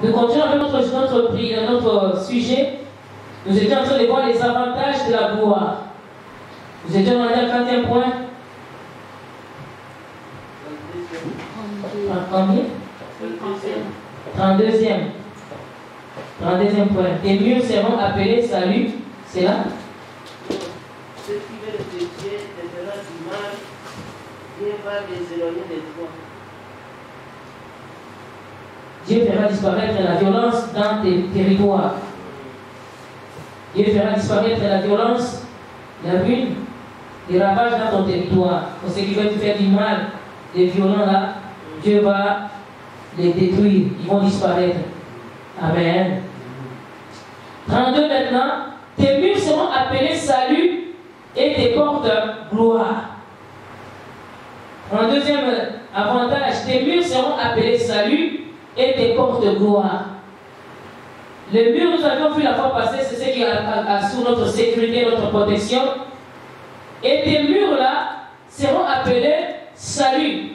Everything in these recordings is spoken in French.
Nous continuons avec notre sujet. Nous étions en train de voir les avantages de la gloire. Nous étions dans le 40e point. Combien? 32e. 32e point. Tes murs seront appelés salut. C'est là? Ceux qui veulent te tuer te feront du mal. Dieu va les éloigner de toi. Dieu fera disparaître la violence dans tes territoires. Dieu fera disparaître la violence, la ruine, les ravages dans ton territoire. Pour ceux qui veulent te faire du mal, les violents là, Dieu va les détruire. Ils vont disparaître. Amen. 32 maintenant. Tes murs seront appelés salut et tes portes gloire. 32e avantage. Tes murs seront appelés salut et tes portes gloire. Les murs, nous avions vu la fois passée, c'est ce qui assure notre sécurité, notre protection. Et tes murs là seront appelés salut.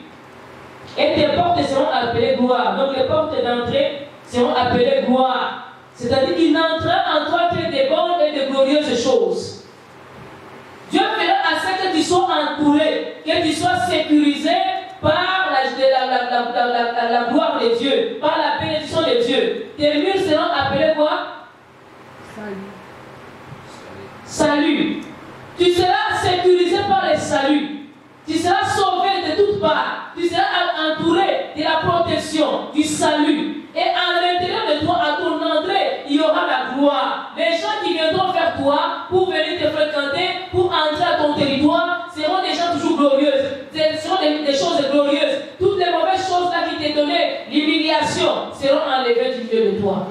Et tes portes seront appelées gloire. Donc les portes d'entrée seront appelées gloire. C'est-à-dire qu'il n'entrera en toi que des bonnes et de glorieuses choses. Dieu fera à ce que tu sois entouré, que tu sois sécurisé par la gloire de Dieu, par la bénédiction de Dieu. Tes murs seront appelés quoi? Salut. Tu seras sécurisé par le salut. Tu seras sauvé de toutes parts. Tu seras entouré de la protection, du salut. Et à l'intérieur de toi, à ton entrée, il y aura la gloire. Les gens qui viendront vers toi pour venir te fréquenter, pour entrer à ton territoire, seront des gens toujours glorieuses. Ce seront des choses glorieuses. Toutes les mauvaises choses là qui t'ont donné l'humiliation seront enlevées du milieu de toi.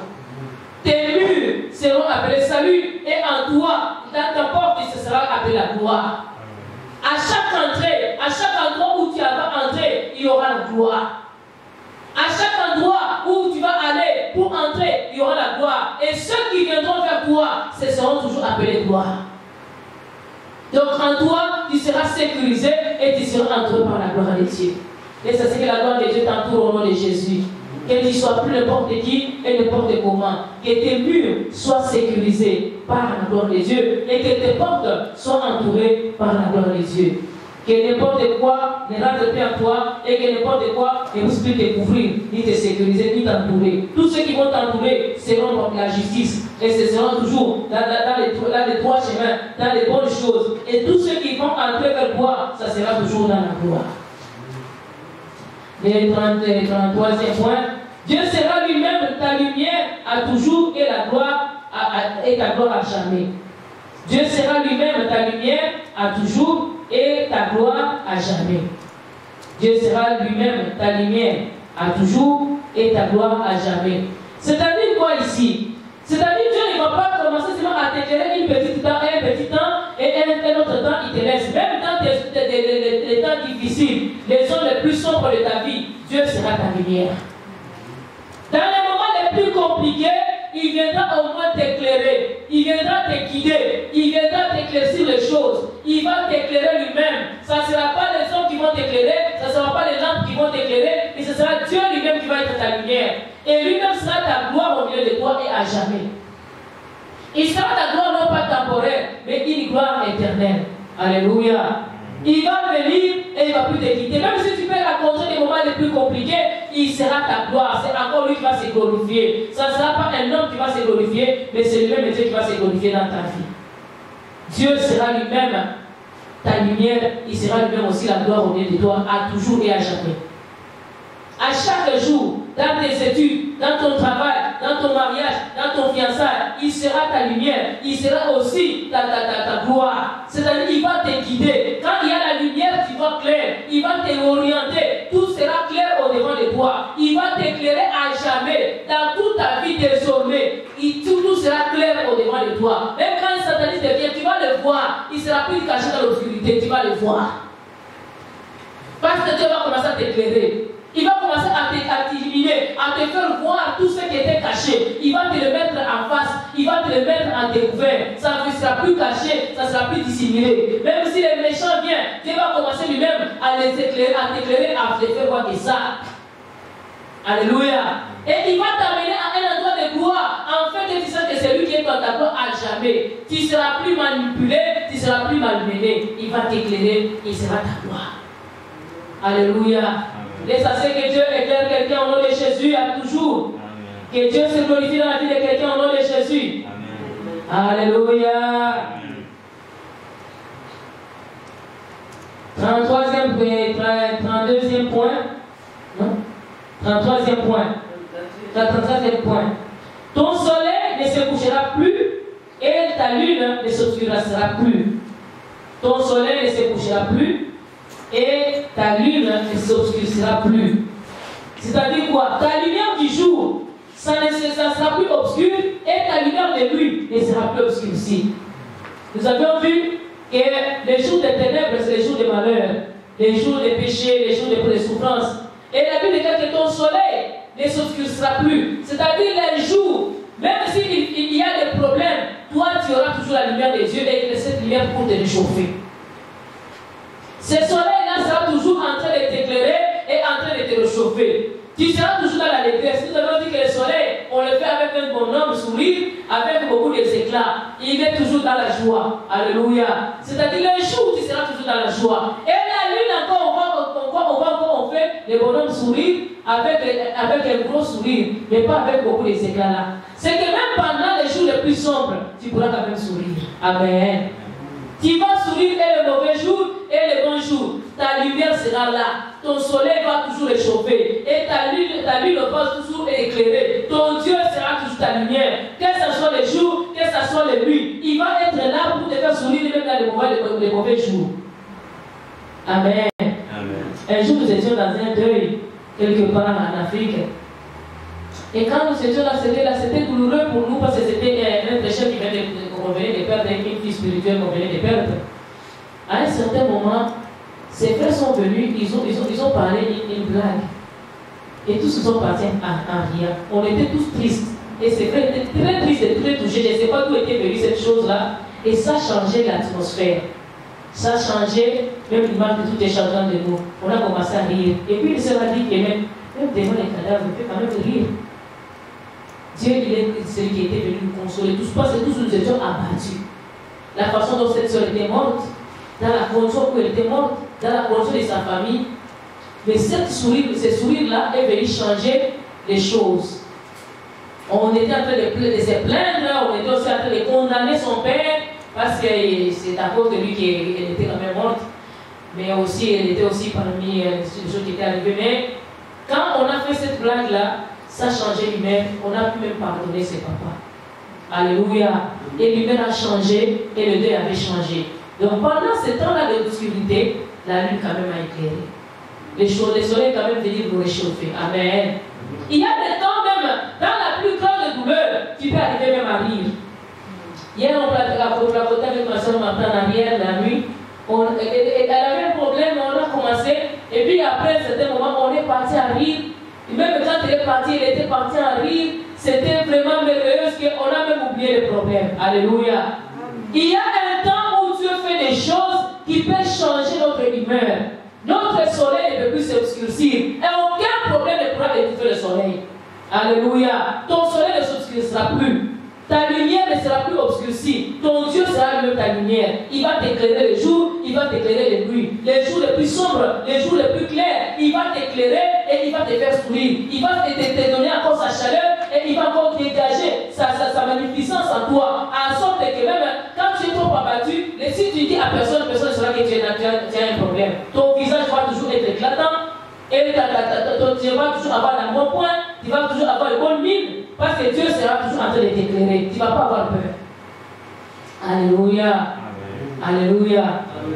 Tes murs seront appelés salut et en toi, dans ta porte, ce sera appelé la gloire. À chaque entrée, à chaque endroit où tu vas entrer, il y aura la gloire. À chaque endroit où tu vas aller pour entrer, il y aura la gloire. Et ceux qui viendront vers toi, ce seront toujours appelés gloire. Donc en toi, tu seras sécurisé et tu seras entouré par la gloire de Dieu. Et c'est ce que la gloire de Dieu t'entoure au nom de Jésus. Que tu sois plus n'importe qui et n'importe comment. Que tes murs soient sécurisés par la gloire de Dieu et que tes portes soient entourées par la gloire de Dieu. Que n'importe quoi ne rentre plus en toi et que n'importe quoi ne puisse plus te couvrir, ni te sécuriser, ni t'entourer. Tous ceux qui vont t'entourer seront dans la justice et ce seront toujours dans les droits chemins, dans les bonnes choses. Et tous ceux qui vont entrer vers toi, ça sera toujours dans la gloire. Le 33e point. Dieu sera lui-même ta lumière à toujours et ta gloire à jamais. Dieu sera lui-même ta lumière à toujours et ta gloire à jamais. Dieu sera lui-même ta lumière à toujours et ta gloire à jamais. C'est-à-dire quoi ici? C'est-à-dire Dieu ne va pas commencer seulement à t'éclairer un petit temps et un autre temps il te laisse. Même dans les temps difficiles, les zones les plus sombres de ta vie, Dieu sera ta lumière. Dans les moments les plus compliqués, il viendra au moins t'éclairer, il viendra te guider, il viendra t'éclaircir les choses, il va t'éclairer lui-même. Ça ne sera pas les hommes qui vont t'éclairer, ça ne sera pas les lampes qui vont t'éclairer, mais ce sera Dieu lui-même qui va être ta lumière. Et lui-même sera ta gloire au milieu de toi et à jamais. Il sera ta gloire non pas temporaire, mais une gloire éternelle. Alléluia. Il va venir et il ne va plus te quitter. Même si tu peux rencontrer des moments les plus compliqués, il sera ta gloire. C'est encore lui qui va se glorifier. Ça ne sera pas un homme qui va se glorifier, mais c'est lui-même Dieu qui va se glorifier dans ta vie. Dieu sera lui-même ta lumière, il sera lui-même aussi la gloire au milieu de toi, à toujours et à jamais. À chaque jour, dans tes études, dans ton travail, dans ton mariage, dans ton fiançailles, il sera ta lumière, il sera aussi ta gloire. C'est-à-dire qu'il va te guider. Quand il y a la lumière, tu vois clair. Il va te orienter. Tout sera clair au devant de toi. Il va t'éclairer à jamais. Dans toute ta vie désormais, tout sera clair au devant de toi. Même quand un sataniste vient, tu vas le voir. Il ne sera plus caché dans l'obscurité. Tu vas le voir. Parce que Dieu va commencer à t'éclairer. Il va commencer à t'illuminer, à te faire voir tout ce qui était caché. Il va te le mettre en face, il va te le mettre en découvert. Ça ne sera plus caché, ça ne sera plus dissimulé. Même si les méchants viennent, Dieu va commencer lui-même à les éclairer, à t'éclairer, à te faire voir que ça. Alléluia. Et il va t'amener à un endroit de gloire. En fait, tu sais que c'est lui qui est dans ta gloire à jamais. Tu ne seras plus manipulé, tu ne seras plus malmené. Il va t'éclairer, il sera ta gloire. Alléluia. Et ça c'est que Dieu éclaire quelqu'un au nom de Jésus à toujours. Amen. Que Dieu se glorifie dans la vie de quelqu'un au nom de Jésus. Amen. Alléluia. 32e point. Non? 33e point. 33e point. Ton soleil ne se couchera plus et ta lune ne s'obscurcira plus. Ton soleil ne se couchera plus et ta lune ne s'obscurcira plus. C'est-à-dire quoi? Ta lumière du jour, ça ne sera plus obscur et ta lumière de nuit ne sera plus obscurcie. Nous avons vu que les jours des ténèbres, c'est les jours de malheur, les jours de péché, les jours de souffrance. Et la Bible dit que ton soleil ne s'obscurcira plus. C'est-à-dire les jours, même s'il y a des problèmes, toi tu auras toujours la lumière des yeux et cette lumière pour te réchauffer. Ce soleil-là sera toujours en train de t'éclairer et en train de te réchauffer. Tu seras toujours dans la détresse. Nous avons dit que le soleil, on le fait avec un bonhomme sourire, avec beaucoup d'éclats. Il est toujours dans la joie. Alléluia. C'est-à-dire le jour, tu seras toujours dans la joie. Et la lune, encore, on fait le bonhomme sourire avec un gros sourire, mais pas avec beaucoup d'éclats là. C'est que même pendant les jours les plus sombres, tu pourras quand même sourire. Amen. Tu vas sourire et le mauvais jour et le bon jour. Ta lumière sera là. Ton soleil va toujours réchauffer. Et ta lune va toujours éclairer. Ton Dieu sera toujours ta lumière. Que ce soit les jours, que ce soit les nuits. Il va être là pour te faire sourire même dans les mauvais jours. Amen. Amen. Un jour, nous étions dans un deuil, quelque part en Afrique. Et quand nous étions là, c'était douloureux pour nous parce que c'était un pécheur qui venait de perdre une fille spirituelle qu'on venait de perdre. À un certain moment, ses frères sont venus, ils ont parlé une blague. Et tous ils sont partis en riant. On était tous tristes. Et ses frères étaient très tristes et très touchés. Je ne sais pas d'où était venue cette chose-là. Et ça changeait l'atmosphère. Ça changeait même l'image de tout est changeant de nous. On a commencé à rire. Et puis il se a dit que même devant les cadavres, on peut quand même rire. Dieu, il est celui qui était venu nous consoler. Tous parce que tous nous étions abattus. La façon dont cette soeur était morte, dans la condition où elle était morte, dans la condition de sa famille. Mais ce sourire-là est venu changer les choses. On était en train de se plaindre, on était aussi en train de condamner son père, parce que c'est à cause de lui qu'elle était quand même morte. Mais aussi, elle était aussi parmi les choses qui étaient arrivées. Mais quand on a fait cette blague-là, ça a changé lui-même. On a pu même pardonner ses papas. Alléluia. Et lui-même a changé et le deuil avait changé. Donc pendant ce temps-là d'obscurité, la lune quand même a éclairé. Le soleil quand même venu nous réchauffer. Amen. Il y a des temps même, dans la plus grande douleur, tu peux arriver même à rire. Hier, on placotait avec ma soeur Martin en arrière la nuit. Elle avait un problème, on a commencé. Et puis après, à un certain moment, on est parti à rire. Et même quand elle est partie, elle était partie à rire. C'était vraiment merveilleux qu'on a même oublié le problème. Alléluia. Il y a un temps où Dieu fait des choses qui peuvent changer notre humeur. Notre soleil ne peut plus s'obscurcir. Et aucun problème ne pourra étouffer le soleil. Alléluia. Ton soleil ne s'obscurcira plus. Ta lumière ne sera plus obscurcie. Ton Dieu sera lui-même ta lumière. Il va t'éclairer le jour, il va t'éclairer les nuits. Les jours les plus sombres, les jours les plus clairs, il va t'éclairer et il va te faire sourire. Il va te donner encore sa chaleur et il va encore dégager sa magnificence en toi. En sorte que même quand tu es trop abattu, si tu dis à personne ne saura que tu as un problème. Ton visage va toujours être éclatant et tu vas toujours avoir un bon point, tu vas toujours avoir une bonne mine. Parce que Dieu sera toujours en train de t'éclairer. Tu ne vas pas avoir peur. Alléluia. Alléluia.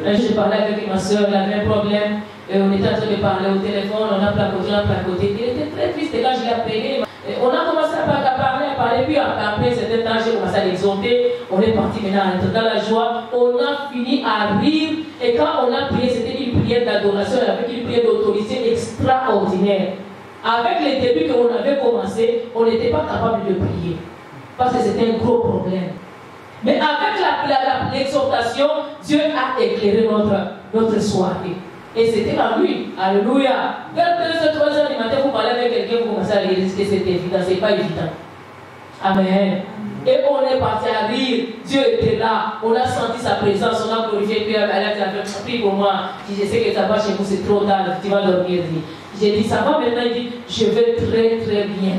Un jour, je parlais avec ma soeur, elle avait un problème. Et on était en train de parler au téléphone, on a placoté. Elle était très triste. Et quand je l'ai appelé, on a commencé à parler. Puis après un certain temps, j'ai commencé à l'exhorter. On est parti maintenant à être dans la joie. On a fini à rire. Et quand on a prié, c'était une prière d'adoration avec une prière d'autorité extraordinaire. Avec les débuts qu'on avait commencé, on n'était pas capable de prier. Parce que c'était un gros problème. Mais avec l'exhortation, Dieu a éclairé notre soirée. Et c'était la nuit. Alléluia. Vers 2h, 3h du matin, vous parlez avec quelqu'un, vous commencez à l'église que c'est évident, c'est pas évident. Amen. Et on est parti à rire. Dieu était là. On a senti sa présence. On a glorifié. Puis elle a dit, prie pour moi. Je sais que ça va chez vous, c'est trop tard. Tu vas dormir. J'ai dit, ça va maintenant. Il dit, je vais très très bien.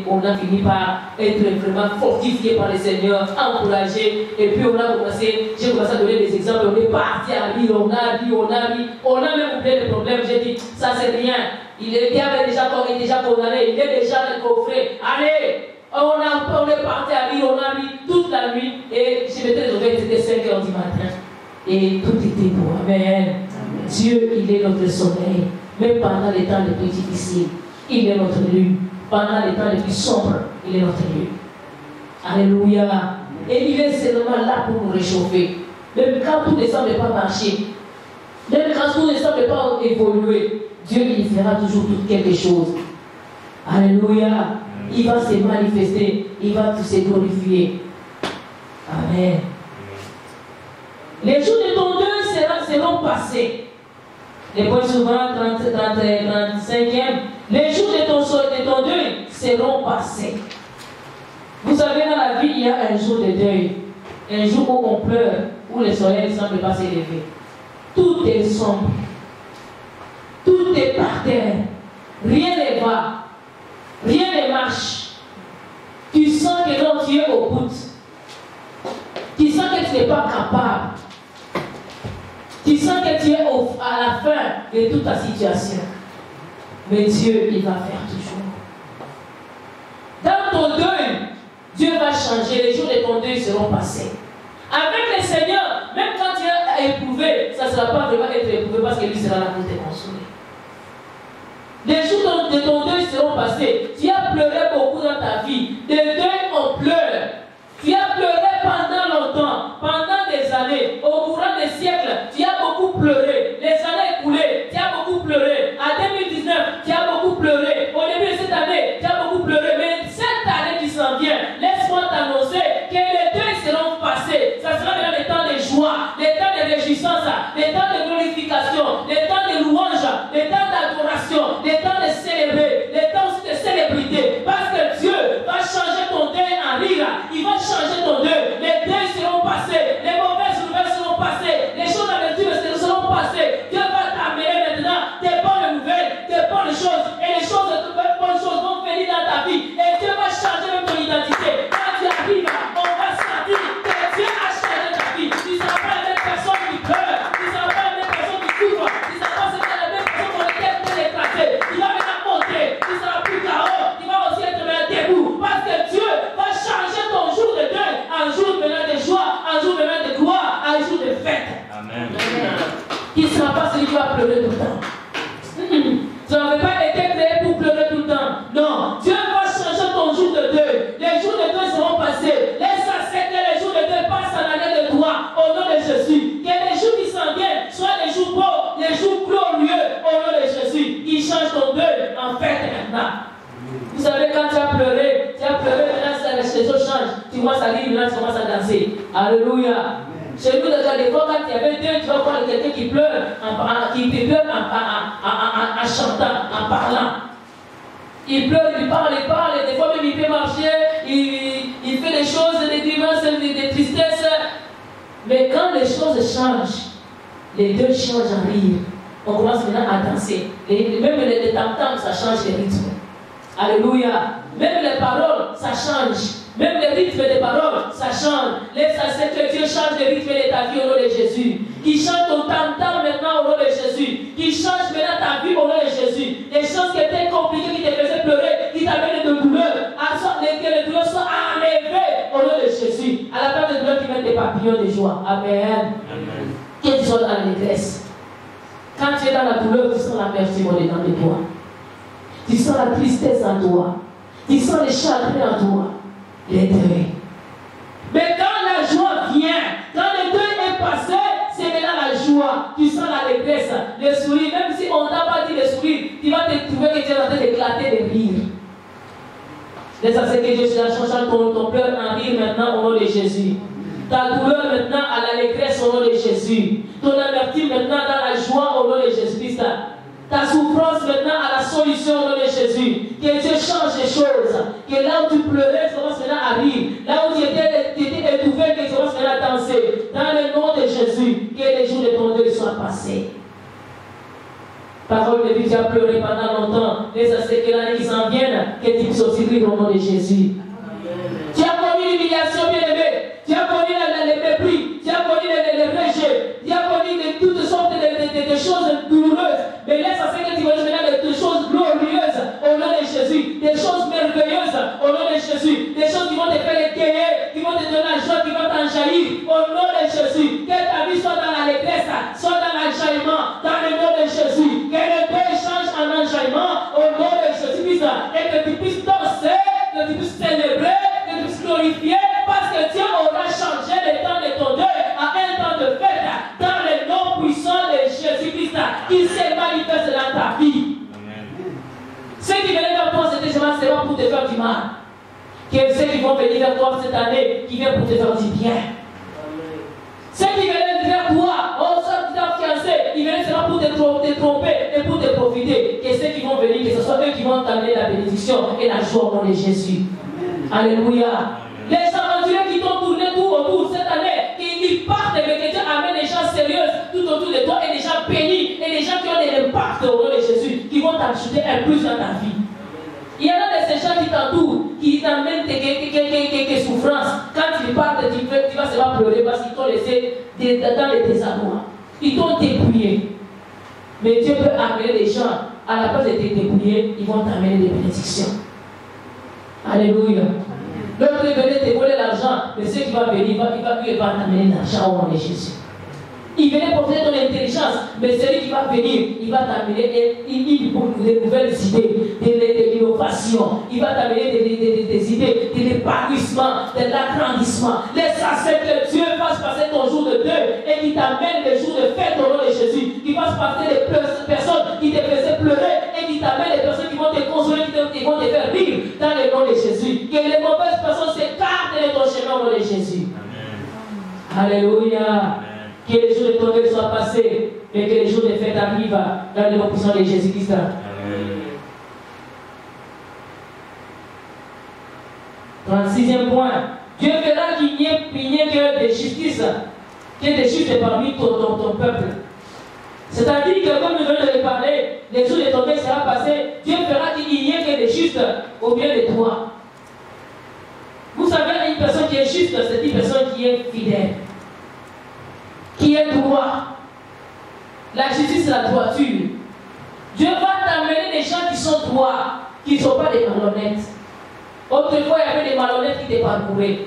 On a fini par être vraiment fortifié par le Seigneur, encouragé. Et puis on a commencé, j'ai commencé à donner des exemples. On est parti à rire. On a ri, on a ri. On a même oublié les problèmes. J'ai dit, ça c'est rien. Il est déjà condamné. Il est déjà coffré. Allez! On est parti à rire, on a ri toute la nuit et je m'étais réveillé, c'était 5 h du matin et tout était beau. Amen. Dieu, il est notre soleil, même pendant les temps les plus difficiles, il est notre lune. Pendant les temps les plus sombres, il est notre lune. Alléluia. Et il est seulement là pour nous réchauffer. Même quand tout ne semble pas marcher, même quand tout ne semble pas évoluer, Dieu il fera toujours quelque chose. Alléluia. Il va se manifester, il va se glorifier. Amen. Les jours de ton deuil seront passés. Les points souvent 35e. Les jours de ton deuil seront passés. Vous savez, dans la vie, il y a un jour de deuil. Un jour où on pleure, où le soleil ne semble pas s'élever. Tout est sombre. Tout est par terre. Rien ne va. Rien ne marche. Tu sens que non, tu es au bout. Tu sens que tu n'es pas capable. Tu sens que tu es à la fin de toute ta situation. Mais Dieu, il va faire toujours. Dans ton deuil, Dieu va changer. Les jours de ton deuil seront passés. Avec le Seigneur, même quand tu es éprouvé, ça ne sera pas vraiment être éprouvé parce que lui sera là pour te consoler. Les jours de ton deuil seront passés. Tu as pleuré beaucoup dans ta vie. Des deuils, on pleure. Tu as pleuré pendant longtemps, pendant des années, au courant des siècles. Tu as beaucoup pleuré. Les années écoulées, tu as beaucoup pleuré. En 2019, tu as beaucoup pleuré. Au début de cette année, tu as beaucoup pleuré. Mais cette année qui s'en vient, laisse-moi t'annoncer que les deuils seront passés. Ça sera maintenant les temps de joie, les temps de réjouissance, les temps de glorification, les temps de louange, les temps d'adoration, les temps de célébrer, les temps aussi de célébrité. Parce que Dieu va changer ton deuil en rire. Il va changer ton deuil. Les deuils seront passés. Les mauvaises nouvelles seront passées. Les choses d'aventure seront passées. Dieu va t'amener maintenant des bonnes nouvelles, des bonnes choses. Et les choses, de bonnes choses vont venir dans ta vie. Et Dieu va changer même ton identité. Quand tu arrives, on va sentir que Dieu a changé ta vie. Tu ne seras pas la même personne qui pleure. Tu ne seras pas la même personne qui souffre. Tu ne seras pas la même personne pour laquelle tu es écrasé. Tu vas maintenant monter. Tu ne seras plus KO. Tu vas aussi être maintenant debout. Parce que Dieu va changer ton jour de deuil en jour maintenant de joie, en jour maintenant de gloire, en jour de fête. Amen. Tu ne seras pas celui qui va pleurer tout le temps. Tu n'avais pas été créé pour pleurer tout le temps. Non. Dieu va changer ton jour de deuil. Les jours de deuil seront passés. Laisse à ce que les jours de deuil passent en année de toi au nom de Jésus. Que les jours qui s'en viennent soient les jours beaux, les jours glorieux au nom de Jésus. Il change ton deuil en fête maintenant. Vous savez, quand tu as pleuré, maintenant les choses changent. Tu commences à rire, maintenant tu commences à danser. Alléluia. Chez nous, des fois, quand il y avait deux, tu vas voir quelqu'un qui pleure, en chantant, en parlant. Il pleure, il parle, et des fois même il peut marcher, il fait des choses, des grimaces, des tristesses. Mais quand les choses changent, les deux changent en rire. On commence maintenant à danser. Même les tam-tams, ça change les rythmes. Alléluia. Même les paroles, ça change. Même le rythme des paroles, ça change. Laisse à ce que Dieu change le rythme de ta vie au nom de Jésus. Qu'il change ton tam-tam maintenant au nom de Jésus. Qu'il change maintenant ta vie au nom de Jésus. Les choses qui étaient compliquées, qui te faisaient pleurer, qui t'amènent de douleur, que les douleurs soient enlevées au nom de Jésus. À la place de douleur qui mettent des papillons de joie. Amen. Amen. Que tu sois dans la détresse. Quand tu es dans la douleur, tu sens l'amertume dedans de toi. Tu sens la tristesse en toi. Tu sens le chagrin en toi. Les deuils. Mais quand la joie vient, quand le deuil est passé, c'est maintenant la joie. Tu sens la détresse, le sourire. Même si on n'a pas dit le sourire, tu vas te trouver que tu es en train d'éclater de rire. Laisse à ce que Dieu change ton pleur en rire maintenant au nom de Jésus. Ta douleur maintenant à l'allégresse au nom de Jésus. Ton amertume maintenant dans la joie au nom de Jésus-Christ. ta souffrance maintenant à la solution au nom de Jésus. Que Dieu change les choses. Que là où tu pleurais, ça commence maintenant à rire. Là où tu étais étouffé, que tu commences maintenant à danser. Dans le nom de Jésus, que les jours de ton deuil soient passés. Parole de Dieu, tu as pleuré pendant longtemps. Mais ça c'est que l'année qui s'en vienne, que tu puisses aussi rire au nom de Jésus. Tu as connu l'humiliation, bien-aimé. Tu as connu le mépris. Tu as connu le rejet. Tu as connu toutes sortes de choses douloureuses. Mais laisse à ce que tu vas maintenant des choses glorieuses au nom de Jésus. Des choses merveilleuses au nom de Jésus. Des choses qui vont te faire égayer, qui vont te donner la joie, qui vont t'enjaillir au nom de Jésus. Que ta vie soit dans l'allégresse, soit dans l'enjaillement, dans le nom de Jésus. Que le deuil change en enjaillement au nom de Jésus-Christ. Et que tu puisses danser, que tu puisses célébrer, que tu puisses glorifier, parce que Dieu aura changé le temps de ton deuil à un temps de fête dans le nom puissant de Jésus-Christ qui se manifeste dans ta vie. Amen. Ceux qui venaient vers toi cette semaine, ce n'est pas pour te faire du mal. Que ceux qui vont venir vers toi cette année, qui viennent pour te faire du bien. Amen. Ceux qui venaient vers toi, oh, ça tu t'as fiancé, ils venaient seulement pour te tromper et pour te profiter. Que ceux qui vont venir, que ce soit eux qui vont t'amener la bénédiction et la joie au nom de Jésus. Amen. Alléluia. Les aventuriers qui t'ont tourné tout autour cette année, ils partent et que Dieu amène des gens sérieux tout autour de toi et des gens bénis et des gens qui ont de l'impact au nom de Jésus, qui vont t'ajouter un plus dans ta vie. Il y en a de ces gens qui t'entourent, qui t'amènent quelques souffrances. Quand ils partent, tu vas seulement pleurer parce qu'ils t'ont laissé dans les désarrois. Ils t'ont dépouillé. Mais Dieu peut amener des gens, à la place de te dépouiller, ils vont t'amener des bénédictions. Alléluia. L'autre venait te voler l'argent, mais ceux qui vont venir, il va t'amener l'argent au nom de Jésus. Il venait profiter de ton intelligence, mais celui qui va venir, il va t'amener des nouvelles idées, de l'innovation. Il va t'amener des idées, de l'épanouissement, de l'agrandissement. Laisse à ce que Dieu fasse passer ton jour de deuil et qu'il t'amène les jours de fête au nom de Jésus. Qu'il fasse passer des personnes qui te faisaient pleurer et qu'il t'amène des personnes qui vont te consoler, qui vont te faire rire dans le nom de Jésus. Que les mauvaises personnes s'écartent de ton chemin au nom de Jésus. Amen. Alléluia. Que les jours de ton deuil soient passés et que les jours de fête arrivent dans le nom puissant de Jésus-Christ. Amen. 36e point. Dieu fera qu'il n'y ait que de justice, qu'il y ait des justes parmi ton peuple. C'est-à-dire que comme nous venons de le parler, les jours de ton deuil seront passés. Dieu fera qu'il n'y ait que des justes au bien de toi. Vous savez, une personne qui est juste, c'est une personne qui est fidèle, qui est droit. La justice, c'est la droiture. Dieu va t'amener des gens qui sont droits, qui ne sont pas des malhonnêtes. Autrefois, il y avait des malhonnêtes qui te parcouraient.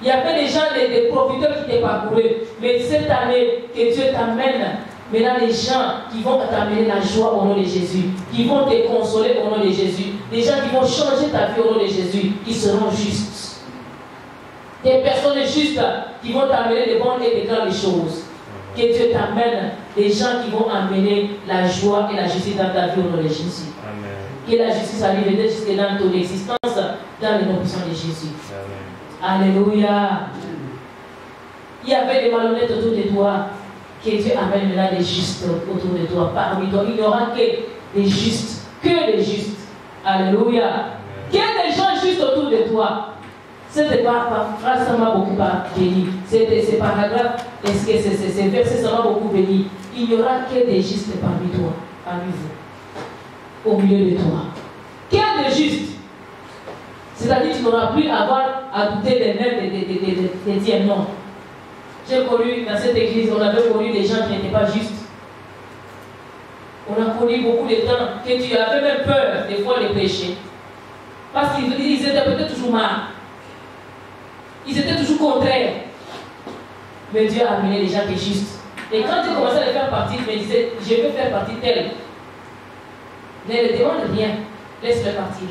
Il y avait des gens, des profiteurs qui te parcouraient. Mais cette année, que Dieu t'amène maintenant des gens qui vont t'amener la joie au nom de Jésus, qui vont te consoler au nom de Jésus, des gens qui vont changer ta vie au nom de Jésus, qui seront justes. Des personnes justes qui vont t'amener des bonnes et des grandes choses. Que Dieu t'amène des gens qui vont amener la joie et la justice dans ta vie au nom de Jésus. Amen. Que la justice arrive jusque dans ton existence, dans le nom puissant de Jésus. Amen. Alléluia. Il y avait des malhonnêtes autour de toi. Que Dieu amène maintenant des justes autour de toi. Parmi toi, il n'y aura que des justes. Que des justes. Alléluia. Que des gens justes autour de toi. Cette phrase, ça m'a beaucoup béni. Ces paragraphes, est-ce que ces versets, ça m'a beaucoup béni. Il n'y aura que des justes parmi toi, parmi vous, au milieu de toi. Que des justes. C'est-à-dire que tu n'auras plus à avoir à douter des nerfs de dire non. J'ai connu dans cette église, on avait connu des gens qui n'étaient pas justes. On a connu beaucoup de temps que tu avais même peur des fois de pécher. Parce qu'ils étaient peut-être toujours mal. Ils étaient toujours contraires. Mais Dieu a amené les gens qui sont justes. Et quand Dieu commençait à les faire partie, il me disait, je veux faire partie d'elle. Ne le demande rien. Laisse-le partir.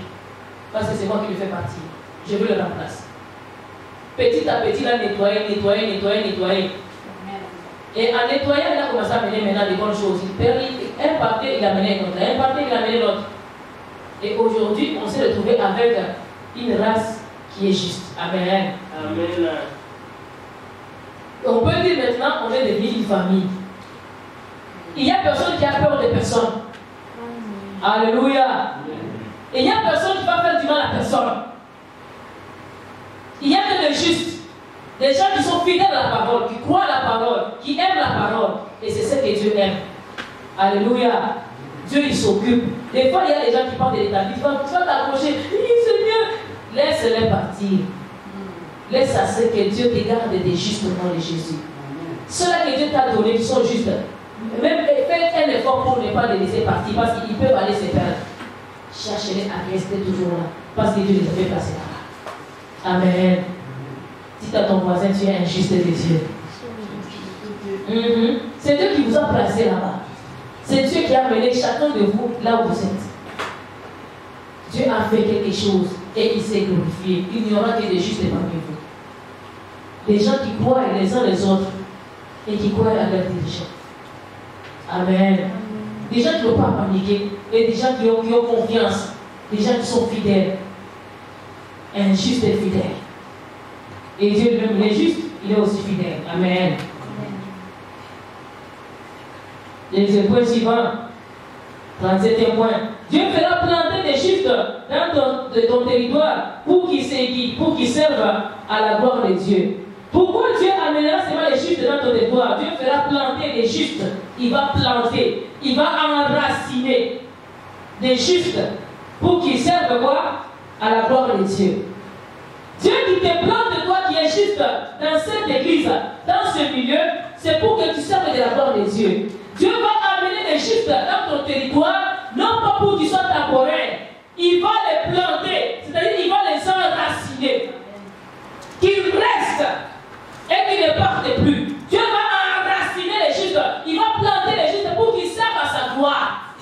Parce que c'est moi qui le fais partir. Je veux le remplacer. Petit à petit, il a nettoyé. Et en nettoyant, il a commencé à amener maintenant des bonnes choses. Un partait, il a amené un autre. Un partait, il a amené l'autre. Et aujourd'hui, on s'est retrouvé avec une race qui est juste. Amen. Amen. On peut dire maintenant, on est devenu une famille. Il y a personne qui a peur de personne. Alléluia. Et il n'y a personne qui va faire du mal à personne. Il n'y a que les justes. Des gens qui sont fidèles à la parole, qui croient à la parole, qui aiment la parole. Et c'est ce que Dieu aime. Alléluia. Dieu, il s'occupe. Des fois, il y a des gens qui partent de l'état. Tu vas t'approcher. Seigneur, laisse-les partir. Laisse à ce que Dieu te garde des justes au nom de Jésus. Ceux-là que Dieu t'a donné, qui sont justes, même fais un effort pour ne pas les laisser partir, parce qu'ils peuvent aller se perdre. Cherchez-les à rester toujours là, parce que Dieu les a fait passer là-bas. Amen. Dis à ton voisin, tu es un juste de Dieu. C'est Dieu qui vous a placé là-bas. C'est Dieu qui a amené chacun de vous là où vous êtes. Dieu a fait quelque chose et il s'est glorifié. Il n'y aura que des justes parmi vous. Des gens qui croient les uns les autres et qui croient à leur dirigeant. Amen. Des gens qui n'ont pas paniqué et des gens qui ont confiance. Des gens qui sont fidèles. Un juste est fidèle. Et Dieu lui-même, il est juste, il est aussi fidèle. Amen. Les points suivants. 37e point. Dieu fera planter des justes dans ton territoire pour qu'ils servent à la gloire de Dieu. Pourquoi Dieu amènera seulement les justes dans ton territoire? Dieu fera planter des justes. Il va planter. Il va enraciner des justes pour qu'ils servent quoi? À la gloire de Dieu. Dieu qui te plante, toi qui es juste dans cette église, dans ce milieu, c'est pour que tu serves de la gloire de Dieu. Dieu va amener des justes dans ton territoire, non pas pour qu'ils soient temporaires. Il va les planter, c'est-à-dire qu'il va les enraciner. Qu'ils restent et qu'ils ne partent plus. Dieu va enraciner les justes. Il va planter les justes pour qu'ils servent à sa gloire.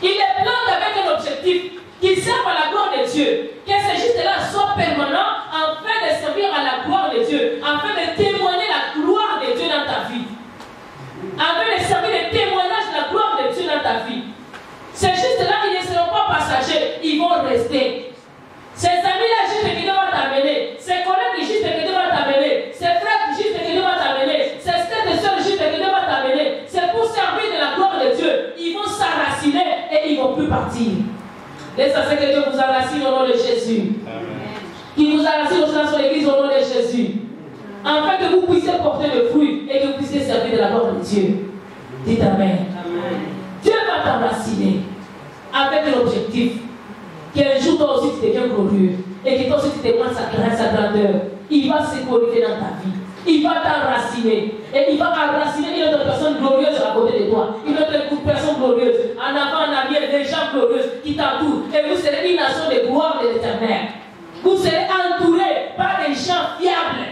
Il les plante avec un objectif, qu'ils servent à la gloire de Dieu. Que ces justes-là soient permanents afin de servir à la gloire de Dieu, afin de témoigner la gloire de Dieu dans ta vie. Afin de servir le témoignage de la gloire de Dieu dans ta vie. Ces justes-là, ils ne seront pas passagers, ils vont rester. Ces amis-là justes que Dieu va t'amener, ces collègues justes que Dieu va t'amener, ces frères justes que Dieu va t'amener, ces sœurs et sœurs justes que Dieu va t'amener, c'est pour servir de la gloire de Dieu. Ils vont s'enraciner et ils ne vont plus partir. Laissez que Dieu vous enracine au nom de Jésus. Qu'il vous enracine au sein de son église au nom de Jésus. Afin que vous puissiez porter le fruit et que vous puissiez servir de la gloire de Dieu. Dites Amen. Amen. Dieu va t'enraciner avec un objectif. Qu'un jour toi aussi tu deviens glorieux et que toi aussi tu témoignes sa grâce, sa grandeur. Il va se glorifier dans ta vie. Il va t'enraciner. Et il va enraciner une autre personne glorieuse à côté de toi. Une autre personne glorieuse. En avant, en arrière, des gens glorieux qui t'entourent. Et vous serez une nation de gloire de l'Éternel. Vous serez entouré par des gens fiables.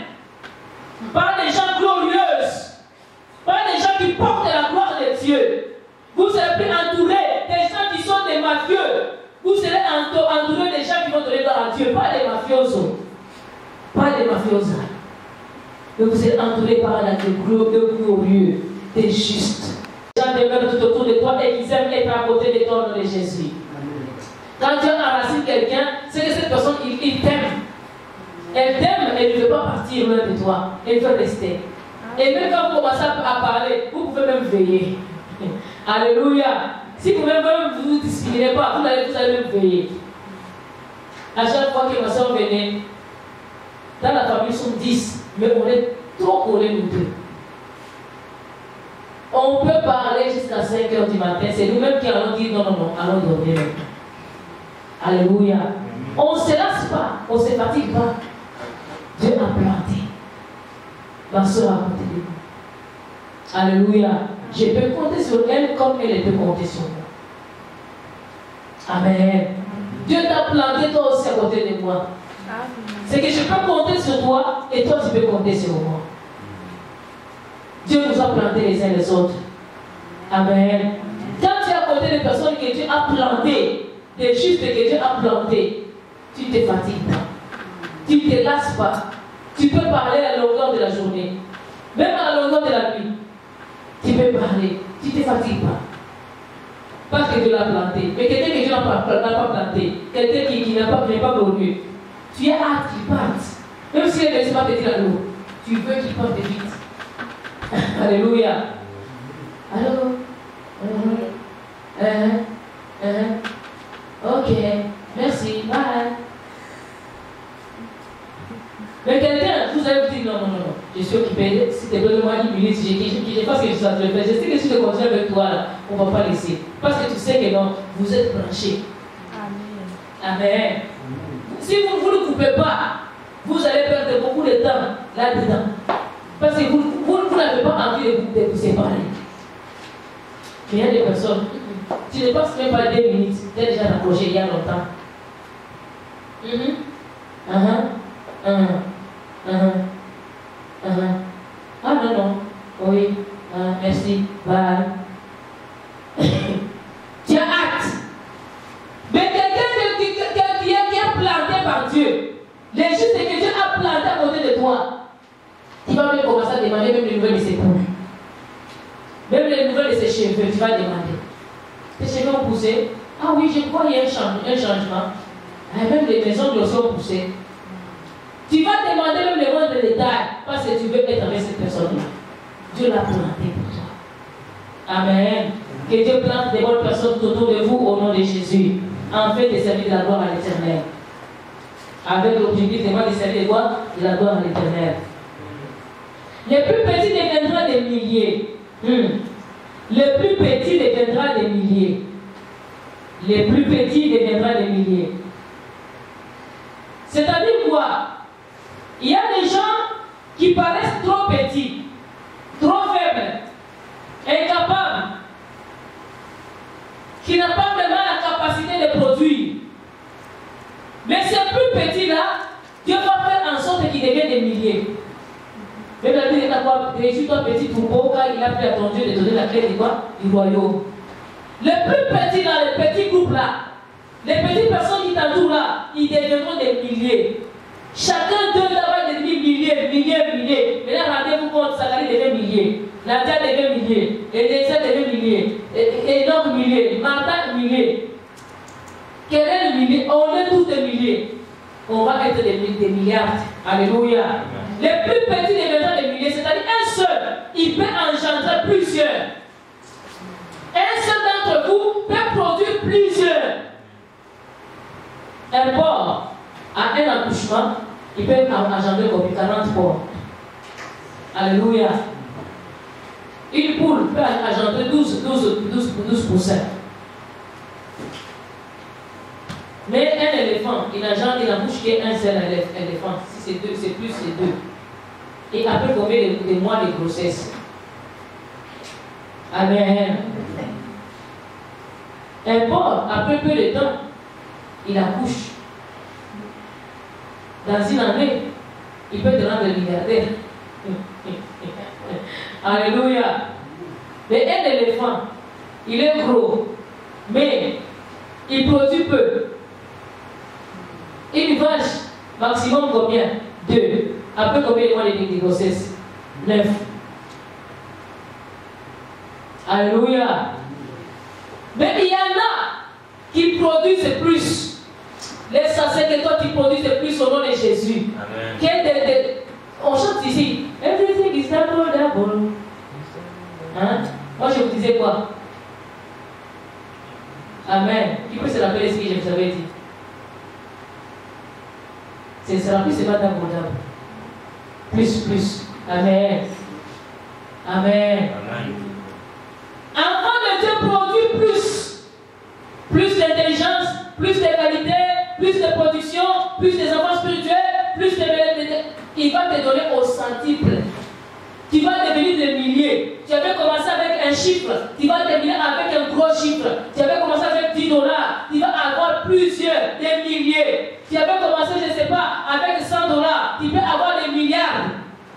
Par des gens glorieuses. Par des gens qui portent la gloire de Dieu. Vous serez plus entouré des gens qui sont des mafieux. Vous serez entouré des gens qui vont donner gloire à Dieu. Pas des mafiosos. Pas des mafiosos. Mais vous serez entouré par des glorieux, des justes. Les gens demeurent tout autour de toi et ils aiment être à côté de toi au nom de Jésus. Quand Dieu enracine quelqu'un, c'est que cette personne, il t'aime. Elle t'aime, elle ne veut pas partir loin de toi. Elle veut rester. Et même quand vous commencez à parler, vous pouvez même veiller. Alléluia. Si vous-même vous ne vous disciplinez pas, vous allez même veiller. À chaque fois que ma soeur venait, dans la famille, nous sommes 10, mais on est trop collés nous deux. On peut parler jusqu'à 5 h du matin. C'est nous-mêmes qui allons dire non, allons dormir. Alléluia. On ne se lasse pas, on ne se fatigue pas. Dieu a planté ma soeur à côté de nous. Alléluia. Je peux compter sur elle comme elle peut compter sur moi. Amen. Dieu t'a planté toi aussi à côté de moi. C'est que je peux compter sur toi et toi tu peux compter sur moi. Dieu nous a plantés les uns les autres. Amen. Quand tu es à côté de personnes que Dieu a plantées, des justes que Dieu a plantées, tu ne te fatigues pas. Tu ne te lasses pas. Tu peux parler à la longueur de la journée. Même à la longueur de la nuit. Tu peux parler. Tu ne te fatigues pas. Parce que Dieu l'a planté. Mais quelqu'un que Dieu n'a pas planté, quelqu'un qui n'est pas glorieux, tu es hâte qu'il parte. Même si elle ne sait pas te dire à l'eau, tu veux qu'il parte vite. Alléluia. Allô? Ok, merci, bye. Mais quelqu'un, vous allez vous dire non, je suis occupé, s'il te plaît, donne-moi 10 minutes, je fais ce que je suis en train de faire. Je sais que si je continue avec toi, là, on ne va pas laisser. Parce que tu sais que non, vous êtes branchés. Amen. Si vous ne coupez pas, vous allez perdre beaucoup de temps là-dedans. Parce que vous n'avez pas envie de vous séparer. Mais il y a des personnes, tu ne passes même pas 2 minutes, tu es déjà rapproché il y a longtemps. Ah non, oui, merci, bye. Tu as hâte. Mais quelqu'un qui est planté par Dieu, les choses que Dieu a planté à côté de toi, tu vas même commencer à demander même les nouvelles de ses poules. Même les nouvelles de ses cheveux, tu vas demander. Tes cheveux ont poussé. Ah oui, je crois qu'il y a un changement. Même les maisons de l'eau ont poussé. Tu vas demander même les moindres détails parce que tu veux être avec cette personne-là. Dieu l'a planté pour toi. Amen. Que Dieu plante des bonnes personnes autour de vous au nom de Jésus. En fait, de servir de la gloire à l'Éternel. Avec l'objectif de servir de la gloire à l'Éternel. Les plus petits deviendront des milliers. Les plus petits deviendront des milliers. Les plus petits deviendront des milliers. C'est-à-dire quoi? Il y a des gens qui paraissent trop petits, trop faibles, incapables, qui n'ont pas vraiment la capacité de produire. Mais ces plus petits-là, Dieu va faire en sorte qu'ils deviennent des milliers. Même la Bible dit réjouis-toi petit troupeau, car il a pris à ton Dieu de donner la clé du royaume. Les plus petits là, les petits groupes là, les petites personnes qui t'entourent là, ils deviendront des milliers. Chacun d'eux là va devenir milliers. Maintenant, rendez-vous compte, Zacharie devient millier, Nadia devient millier, Eliezer devient millier, Enoch millier, Martha millier. Quel est le millier? On est tous des milliers. On va être des milliards. Alléluia. Les plus petits deviendront des milliers, c'est-à-dire un seul, il peut engendrer plusieurs. Un seul d'entre vous peut produire plusieurs. Un porc à un accouchement, il peut engendrer comme 40 porcs. Alléluia. Une poule peut engendrer 12%. Mais un éléphant, il n'accouche qu'un seul éléphant. Si c'est 2, c'est plus, c'est 2. Et après combien de mois de grossesse? Amen. Un porc, après peu de temps, il accouche. Dans une année, il peut te rendre milliardaire. Alléluia. Mais un éléphant, il est gros, mais il produit peu. Une vache, maximum combien? 2. Après combien de mois de grossesse? 9. Alléluia. Mais il y en a qui produisent plus. Les sacerdotes qui produisent plus au nom de Jésus. Amen. On chante ici. Everything is double. Hein? Moi je vous disais quoi? Amen. Qui peut se rappeler ce que je vous avais dit? Ce ne sera plus, c'est pas double. Plus. Amen. Amen. Enfant de Dieu produit plus. Plus d'intelligence, plus de qualité, plus de production, plus des enfants spirituels, plus de... Il va te donner au centuple. Tu vas devenir des milliers. Tu avais commencé avec un chiffre, tu vas devenir avec un gros chiffre. Tu avais commencé avec $10, tu vas avoir plusieurs, des milliers. Tu avais commencé, je ne sais pas, avec $100, tu peux avoir des milliards.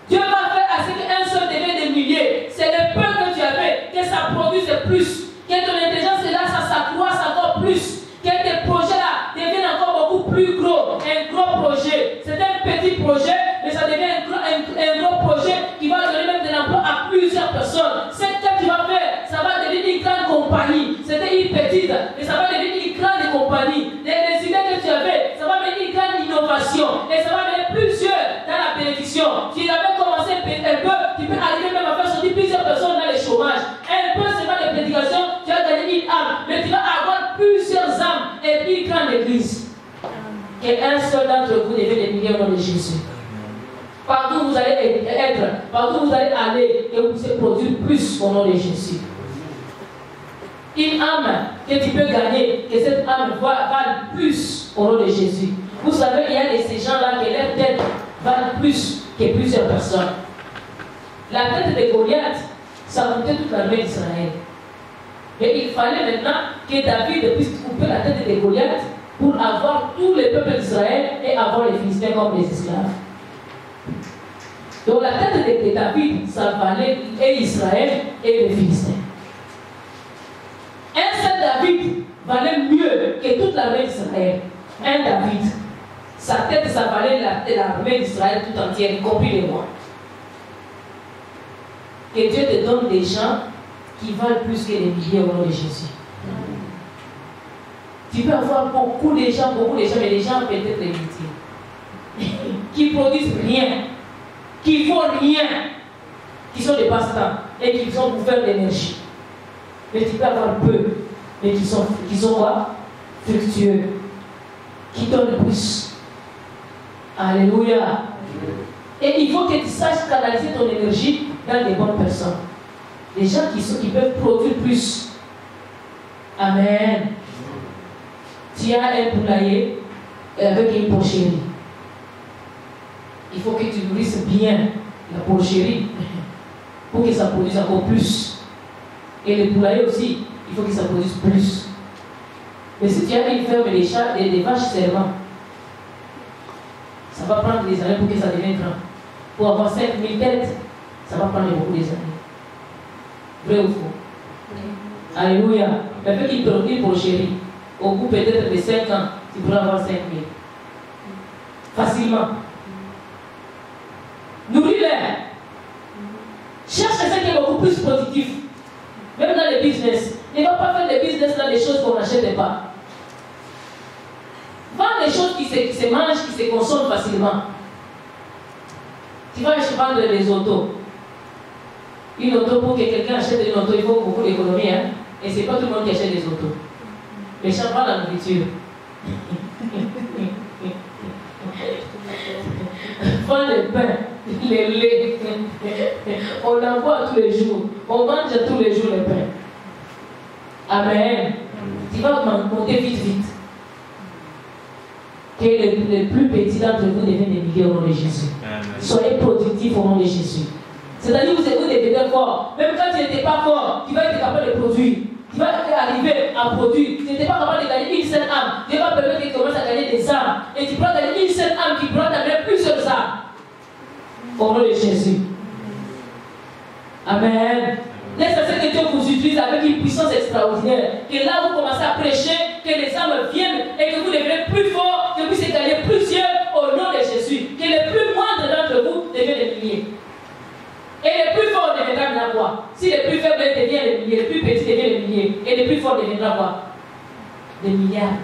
Dieu va faire à ce qu'un seul devienne des milliers. C'est le peu que tu avais, que ça produise plus. Que ton intelligence est là, ça s'accroisse encore plus. Que tes projets-là deviennent encore beaucoup plus gros. Un gros projet. C'est un petit projet, mais ça devient un gros projet qui va donner même de l'emploi à plusieurs personnes. Ce que tu vas faire, ça va devenir une grande compagnie. C'était une petite, mais ça va devenir une grande compagnie. Les idées que tu avais, ça va devenir une grande innovation. Et ça va devenir plusieurs dans la une grande église. Qu'un seul d'entre vous devait des milliers au nom de Jésus. Partout où vous allez être, partout où vous allez aller, que vous puissiez produire plus au nom de Jésus. Une âme que tu peux gagner, que cette âme vale plus au nom de Jésus. Vous savez, il y a de ces gens-là que leur tête valent plus que plusieurs personnes. La tête de Goliath, ça coûtait toute l'armée d'Israël. Mais il fallait maintenant que David puisse couper la tête de Goliath pour avoir tous les peuples d'Israël et avoir les Philistins comme les esclaves. Donc la tête de David, ça valait et Israël et les Philistins. Un seul David valait mieux que toute l'armée d'Israël. Un David. Sa tête, ça valait l'armée d'Israël tout entière, y compris les rois. Que Dieu te donne des gens qui valent plus que les milliers au nom de Jésus. Tu peux avoir beaucoup de gens, mais les gens peut-être limités. Qui produisent rien, qui font rien, qui sont des passe-temps et qui sont pour faire de l'énergie. Mais tu peux avoir peu, mais qui sont quoi? Fructueux, qui donnent plus. Alléluia. Et il faut que tu saches canaliser ton énergie dans des bonnes personnes. Des gens qui peuvent produire plus. Amen. Tu as un poulailler avec une porcherie. Il faut que tu nourrisses bien la porcherie pour que ça produise encore plus. Et le poulailler aussi, il faut que ça produise plus. Mais si tu as une ferme des chats et des vaches servantes, ça va prendre des années pour que ça devienne grand. Pour avoir 5000 têtes, ça va prendre beaucoup des années. Vrai ou faux? Alléluia. Mais avec une porcherie, au bout peut-être de 5 ans, tu pourras avoir 5000. Facilement. Nourris-les. Cherche quelqu'un qui est beaucoup plus productif. Même dans les business. Ne va pas faire des business dans des choses qu'on n'achète pas. Vends des choses qui se mangent, qui se consomment facilement. Tu vas vendre des autos. Une auto, pour que quelqu'un achète une auto, il faut beaucoup d'économie. Hein? Et ce n'est pas tout le monde qui achète des autos. Les gens vendent la nourriture. Vends le pain, les laits. On en boit tous les jours. On mange tous les jours le pain. Amen. Tu vas monter vite. Que les plus petits d'entre vous deviennent des milliers au nom de Jésus. Amen. Soyez productifs au nom de Jésus. C'est-à-dire que vous devenez fort. Même quand tu n'étais pas fort, tu vas être capable de produire. Tu vas arriver à produire. Tu n'étais pas capable de gagner une seule âme. Dieu va permettre que tu commences à gagner des âmes. Et tu pourras gagner une seule âme qui pourra t'amener plusieurs âmes. Au nom de Jésus. Amen. Laissez que Dieu vous utilise avec une puissance extraordinaire. Que là vous commencez à prêcher, que les âmes viennent et que vous devenez plus forts, que vous puissiez gagner plusieurs au nom de Jésus. Que les plus moindres d'entre vous deviennent des milliers. Et les plus forts deviendront maintenant quoi? Si les plus faibles deviennent des milliers, les plus petits deviennent des milliers, et les plus forts deviendront quoi? Des milliards.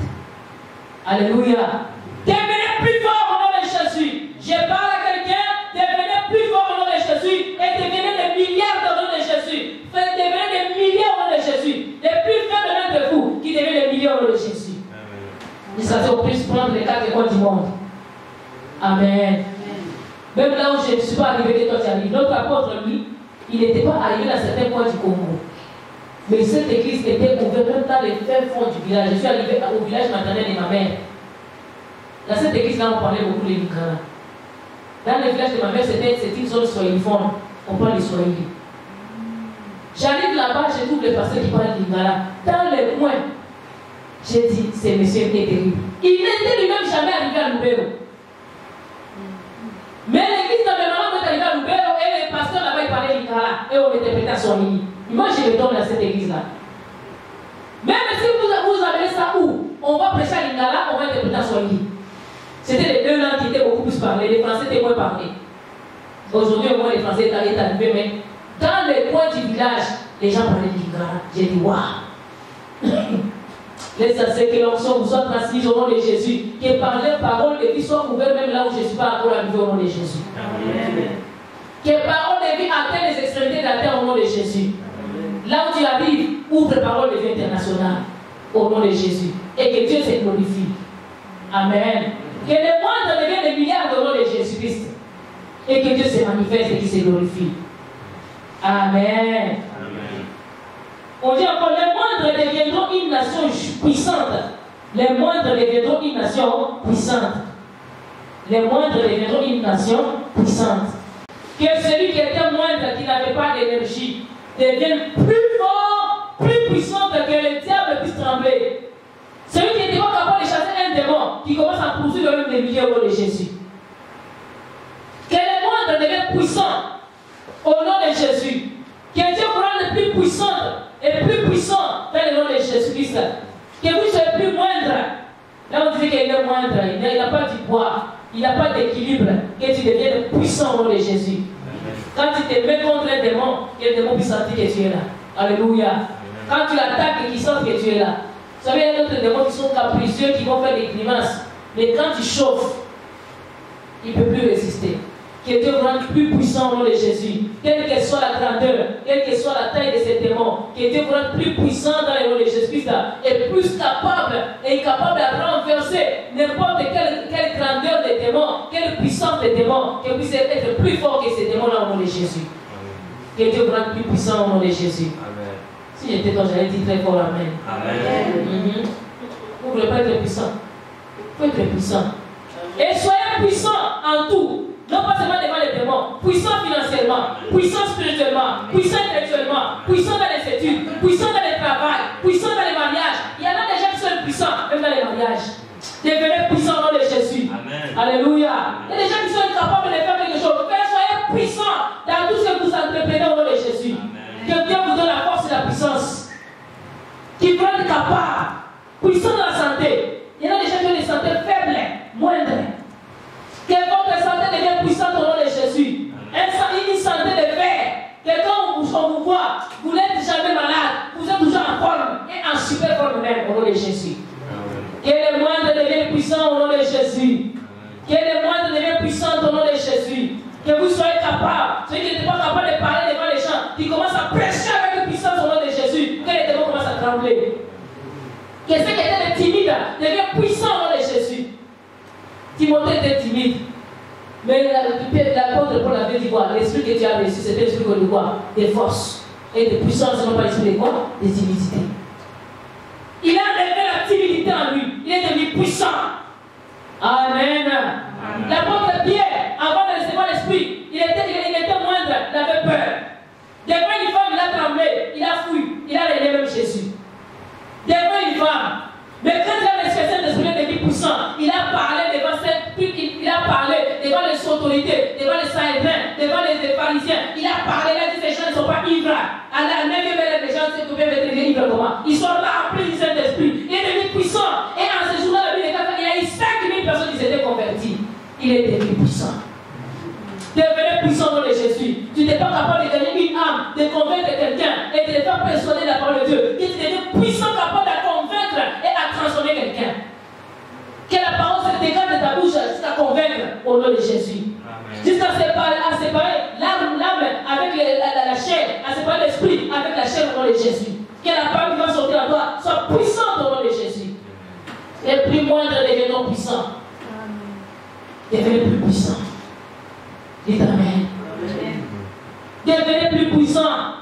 Alléluia. Devenez plus forts au nom de Jésus. Je parle à quelqu'un, devenez plus forts au nom de Jésus et devenez des milliards au nom de Jésus. Devenez des milliers au nom de Jésus. Les plus faibles d'entre vous qui deviennent des milliers au nom de Jésus. Et ça c'est au plus prendre les 4 coins du monde. Amen. Même là où je ne suis pas arrivé, que toi tu arrives. Notre apôtre, lui, il n'était pas arrivé dans certains coins du Congo. Mais cette église était ouverte même dans les fins fonds du village. Je suis arrivé au village maternel de ma mère. Dans cette église-là, on parlait beaucoup de Lingala. Dans le village de ma mère, c'était une zone swahiliforme. On parle de Swahili. J'arrive là-bas, je trouve le pasteur qui parle de Lingala. Dans le coin, j'ai dit, c'est monsieur qui est terrible. Il n'était lui-même jamais arrivé à Lubero. Mais l'église de mes mamans est arrivée à Lubero et le pasteur là-bas il parlait Lingala et on interprétait à Swahili. Moi je retourne dans cette église-là. Même si vous avez ça où on va prêcher à Lingala, on va interpréter à Swahili. C'était les deux langues qui étaient beaucoup plus parlées, les Français étaient moins parlés. Aujourd'hui, au moins les Français sont arrivés, mais dans les coins du village, les gens parlaient Lingala. J'ai dit waouh! Laissez que l'onction vous soit transmise au nom de Jésus. Que par les paroles de vie soient ouvertes même là où je ne suis pas encore arrivé au nom de Jésus. Amen. Que paroles de vie atteignent les extrémités de la terre au nom de Jésus. Amen. Là où tu arrives, ouvre parole de vie internationale. au nom de Jésus. Et que Dieu se glorifie. Amen. Que les moindres deviennent des milliards au nom de Jésus-Christ. Et que Dieu se manifeste et qu'il se glorifie. Amen. Amen. On dit encore, les moindres deviendront une nation puissante. Les moindres deviendront une nation puissante. Les moindres deviendront une nation puissante. Que celui qui était moindre, qui n'avait pas d'énergie, devienne plus fort, plus puissant que le diable puisse trembler. Celui qui n'était pas capable de chasser un démon, qui commence à poursuivre le même des milliers au nom de Jésus. Que les moindres deviennent puissants au nom de Jésus. Que Dieu vous rende plus puissante et plus puissant dans le nom de Jésus-Christ. Que vous soyez plus moindre. Là, on dit qu'il est moindre, il n'a pas du poids, il n'a pas d'équilibre. Que tu deviennes puissant au nom de Jésus. Quand tu te mets contre un démon, que le démon puisse sentir que tu es là. Alléluia. Quand tu l'attaques et qu'il sent que tu es là. Vous savez, il y a d'autres démons qui sont capricieux, qui vont faire des grimaces. Mais quand tu chauffes, il ne peut plus résister. Que Dieu vous rende plus puissant au nom de Jésus. Quelle que soit la grandeur, quelle que soit la taille de ces démons, que Dieu vous rende plus puissant dans le nom de Jésus-Christ et plus capable et capable de renverser n'importe quelle grandeur des démons, quelle puissance des démons, que vous puissiez être plus fort que ces démons-là au nom de Jésus. Amen. Que Dieu vous rende plus puissant au nom de Jésus. Amen. Si j'étais toi, j'allais dire très fort Amen. Amen. Vous ne voulez pas être puissant. Il faut être puissant. Amen. Et soyez puissant en tout. Non pas seulement devant les démons, puissant financièrement, puissant spirituellement, puissant intellectuellement, puissant dans les études, puissant dans le travail, puissant dans les mariages. Il y en a des gens qui sont puissants, même dans les mariages. Devenez puissants au nom de Jésus. Amen. Alléluia. Il y a des gens qui sont incapables de faire quelque chose. Mais soyez puissants dans tout ce que vous entreprenez au nom de Jésus. Amen. Que Dieu vous donne la force et la puissance. Qui vous rende capable, puissant dans la santé. Il y en a des gens qui ont des santé faibles, moindres. Que votre santé devienne puissante au nom de Jésus. Une santé de fer. Que quand on vous voit, vous n'êtes jamais malade. Vous êtes toujours en forme et en super forme même au nom de Jésus. Que les moindres deviennent puissants au nom de Jésus. Que les moindres deviennent puissants au nom de Jésus. Que vous soyez capables. Ceux qui n'étaient pas capables de parler devant les gens, qui commencent à prêcher avec puissance au nom de Jésus. Que les démons commencent à trembler. Que ceux qui étaient timides deviennent puissants au nom de Jésus. Timothée était timide. Mais l'apôtre Paul avait dit quoi? L'esprit que tu as reçu, c'était l'esprit de quoi? Des forces et de puissance, non pas l'esprit de quoi? Des timidités. Il a enlevé la timidité en lui. Il est devenu puissant. Amen. L'apôtre Pierre, avant de recevoir l'esprit, il était moindre, il avait peur. Devant une femme, il a tremblé, il a fui, il a régné même Jésus. Devant une femme. Mais quand il a reçu cet esprit, il est devenu puissant. Il a parlé devant les autorités, devant les Sanhédrins, devant les pharisiens. Il a parlé, il a dit ces gens ne sont pas ivres. À la 9e heure, les gens ne peuvent être ivres comment? Ils sont remplis du Saint-Esprit. Il est devenu puissant. Et en ce jour-là, il y a eu 5000 personnes qui s'étaient converties. Il est devenu puissant. Devenez puissant dans le Jésus. Tu n'es pas capable de gagner une âme, de convaincre quelqu'un et de le faire persuader de la parole de Dieu. Que tu deviens puissant, capable de convaincre et à transformer quelqu'un. Que la parole se dégage de ta bouche jusqu'à convaincre au nom de Jésus. Jusqu'à séparer l'âme avec la chair, à séparer l'esprit avec la chair au nom de Jésus. Que la parole qui va sortir à toi soit puissante au nom de Jésus. Les plus moindres deviendront puissants. Devenez plus puissants. Dites Amen. Devenez plus puissants.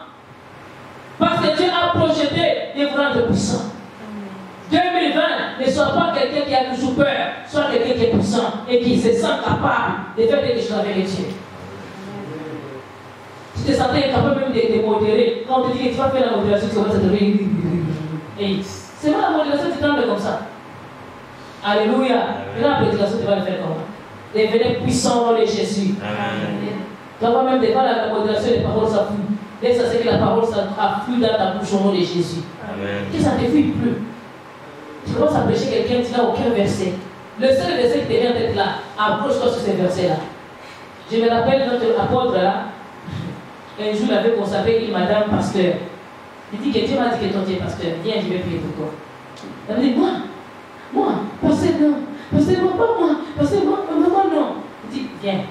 Parce que Dieu a projeté de vous rendre puissants. 2020 ne soit pas quelqu'un qui a toujours peur, soit quelqu'un qui est puissant et qui se sent capable de faire quelque chose avec Dieu. Tu te sentais incapable même de modérer. Quand on te dit que tu vas faire la modération, tu commences à te réveiller. C'est pas la modération, tu trembles comme ça. Alléluia. Maintenant, la prédication, tu vas le faire comment? Devenez puissant au nom de Jésus. Tu vas même devant la modération, les paroles s'affluent. Laisse à ce que la parole s'afflue dans ta bouche au nom de Jésus. Que ça ne te fuit plus. Tu commences à prêcher quelqu'un, tu n'as aucun verset. Le seul verset qui te vient d'être là, approche-toi sur ces versets-là. Je me rappelle notre apôtre là, un jour il avait consacré une madame pasteur. Il dit que Dieu m'a dit que ton Dieu est pasteur. Viens, je vais prier pour toi. Elle me dit, moi, pasteur non. Pasteur, moi, pas moi. Pasteur, moi, non. Il dit, viens.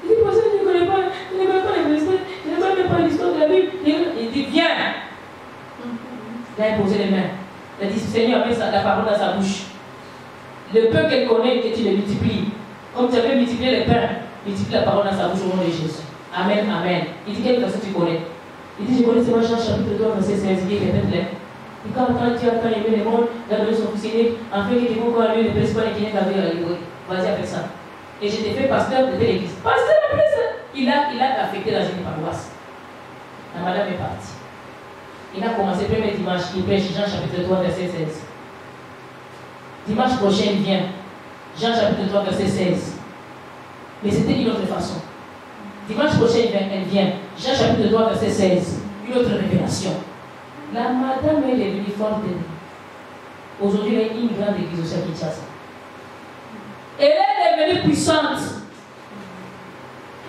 Il dit, pasteur, je ne connais pas les versets, je ne connais pas l'histoire de la Bible. Il dit, viens. Là, il posait les mains. Il a Le peu qu'elle connaît, que tu le multiplies. Comme tu avais multiplié les pains, multiplie la parole dans sa bouche au nom de Jésus. Amen, amen. Il dit quelle verset tu connais? Il dit, je connais seulement Jean chapitre 3, verset 16, il dit, répète-les. Et quand Dieu a tant aimé le monde, il a donné son fils unique, afin que quiconque croit en lui ne périsse pas et qu'il n'ait qu'à vivre à la libre. Vas-y avec ça. Et je t'ai fait pasteur de telle église. Pasteur après ça. Il a affecté dans une paroisse. La madame est partie. Il a commencé le premier dimanche, il prêche Jean chapitre 3, verset 16. Dimanche prochain, il vient. Jean chapitre 3, verset 16. Mais c'était d'une autre façon. Dimanche prochain, elle vient. Jean chapitre 3, verset 16. Une autre révélation. La madame, elle est venue forte. Aujourd'hui, elle est une grande église au Kinshasa. Elle est devenue puissante.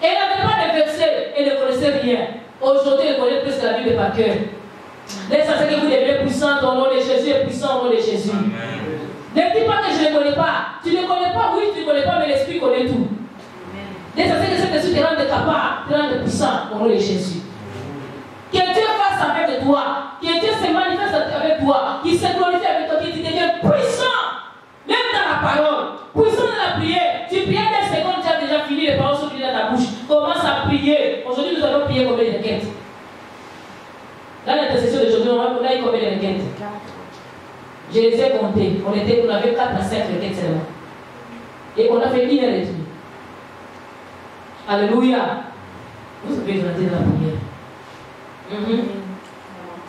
Elle n'avait pas de verset, elle ne connaissait rien. Aujourd'hui, elle connaît presque la Bible par cœur. L'essentiel que vous devenez puissante au nom de Jésus et puissant au nom de Jésus. Amen. Ne dis pas que je ne connais pas. Tu ne connais pas, oui, tu ne connais pas, mais l'Esprit connaît tout. L'essentiel que cet esprit te rende capable, te rende puissant au nom de Jésus. Que Dieu fasse avec toi, que Dieu se manifeste avec toi, qu'il se glorifie avec toi, qu'il te devienne puissant, même dans la parole, puissant dans la prière. Tu priais des secondes, tu as déjà fini, les paroles sont finies dans ta bouche. Commence à prier. Aujourd'hui, nous allons prier combien de requêtes? Dans l'intercession d'aujourd'hui, on a eu combien de requêtes? Je les ai comptées. On avait 4 à 5 requêtes seulement. Et on a fait 1 heure et demie. Alléluia. Vous savez rentrer dans la prière.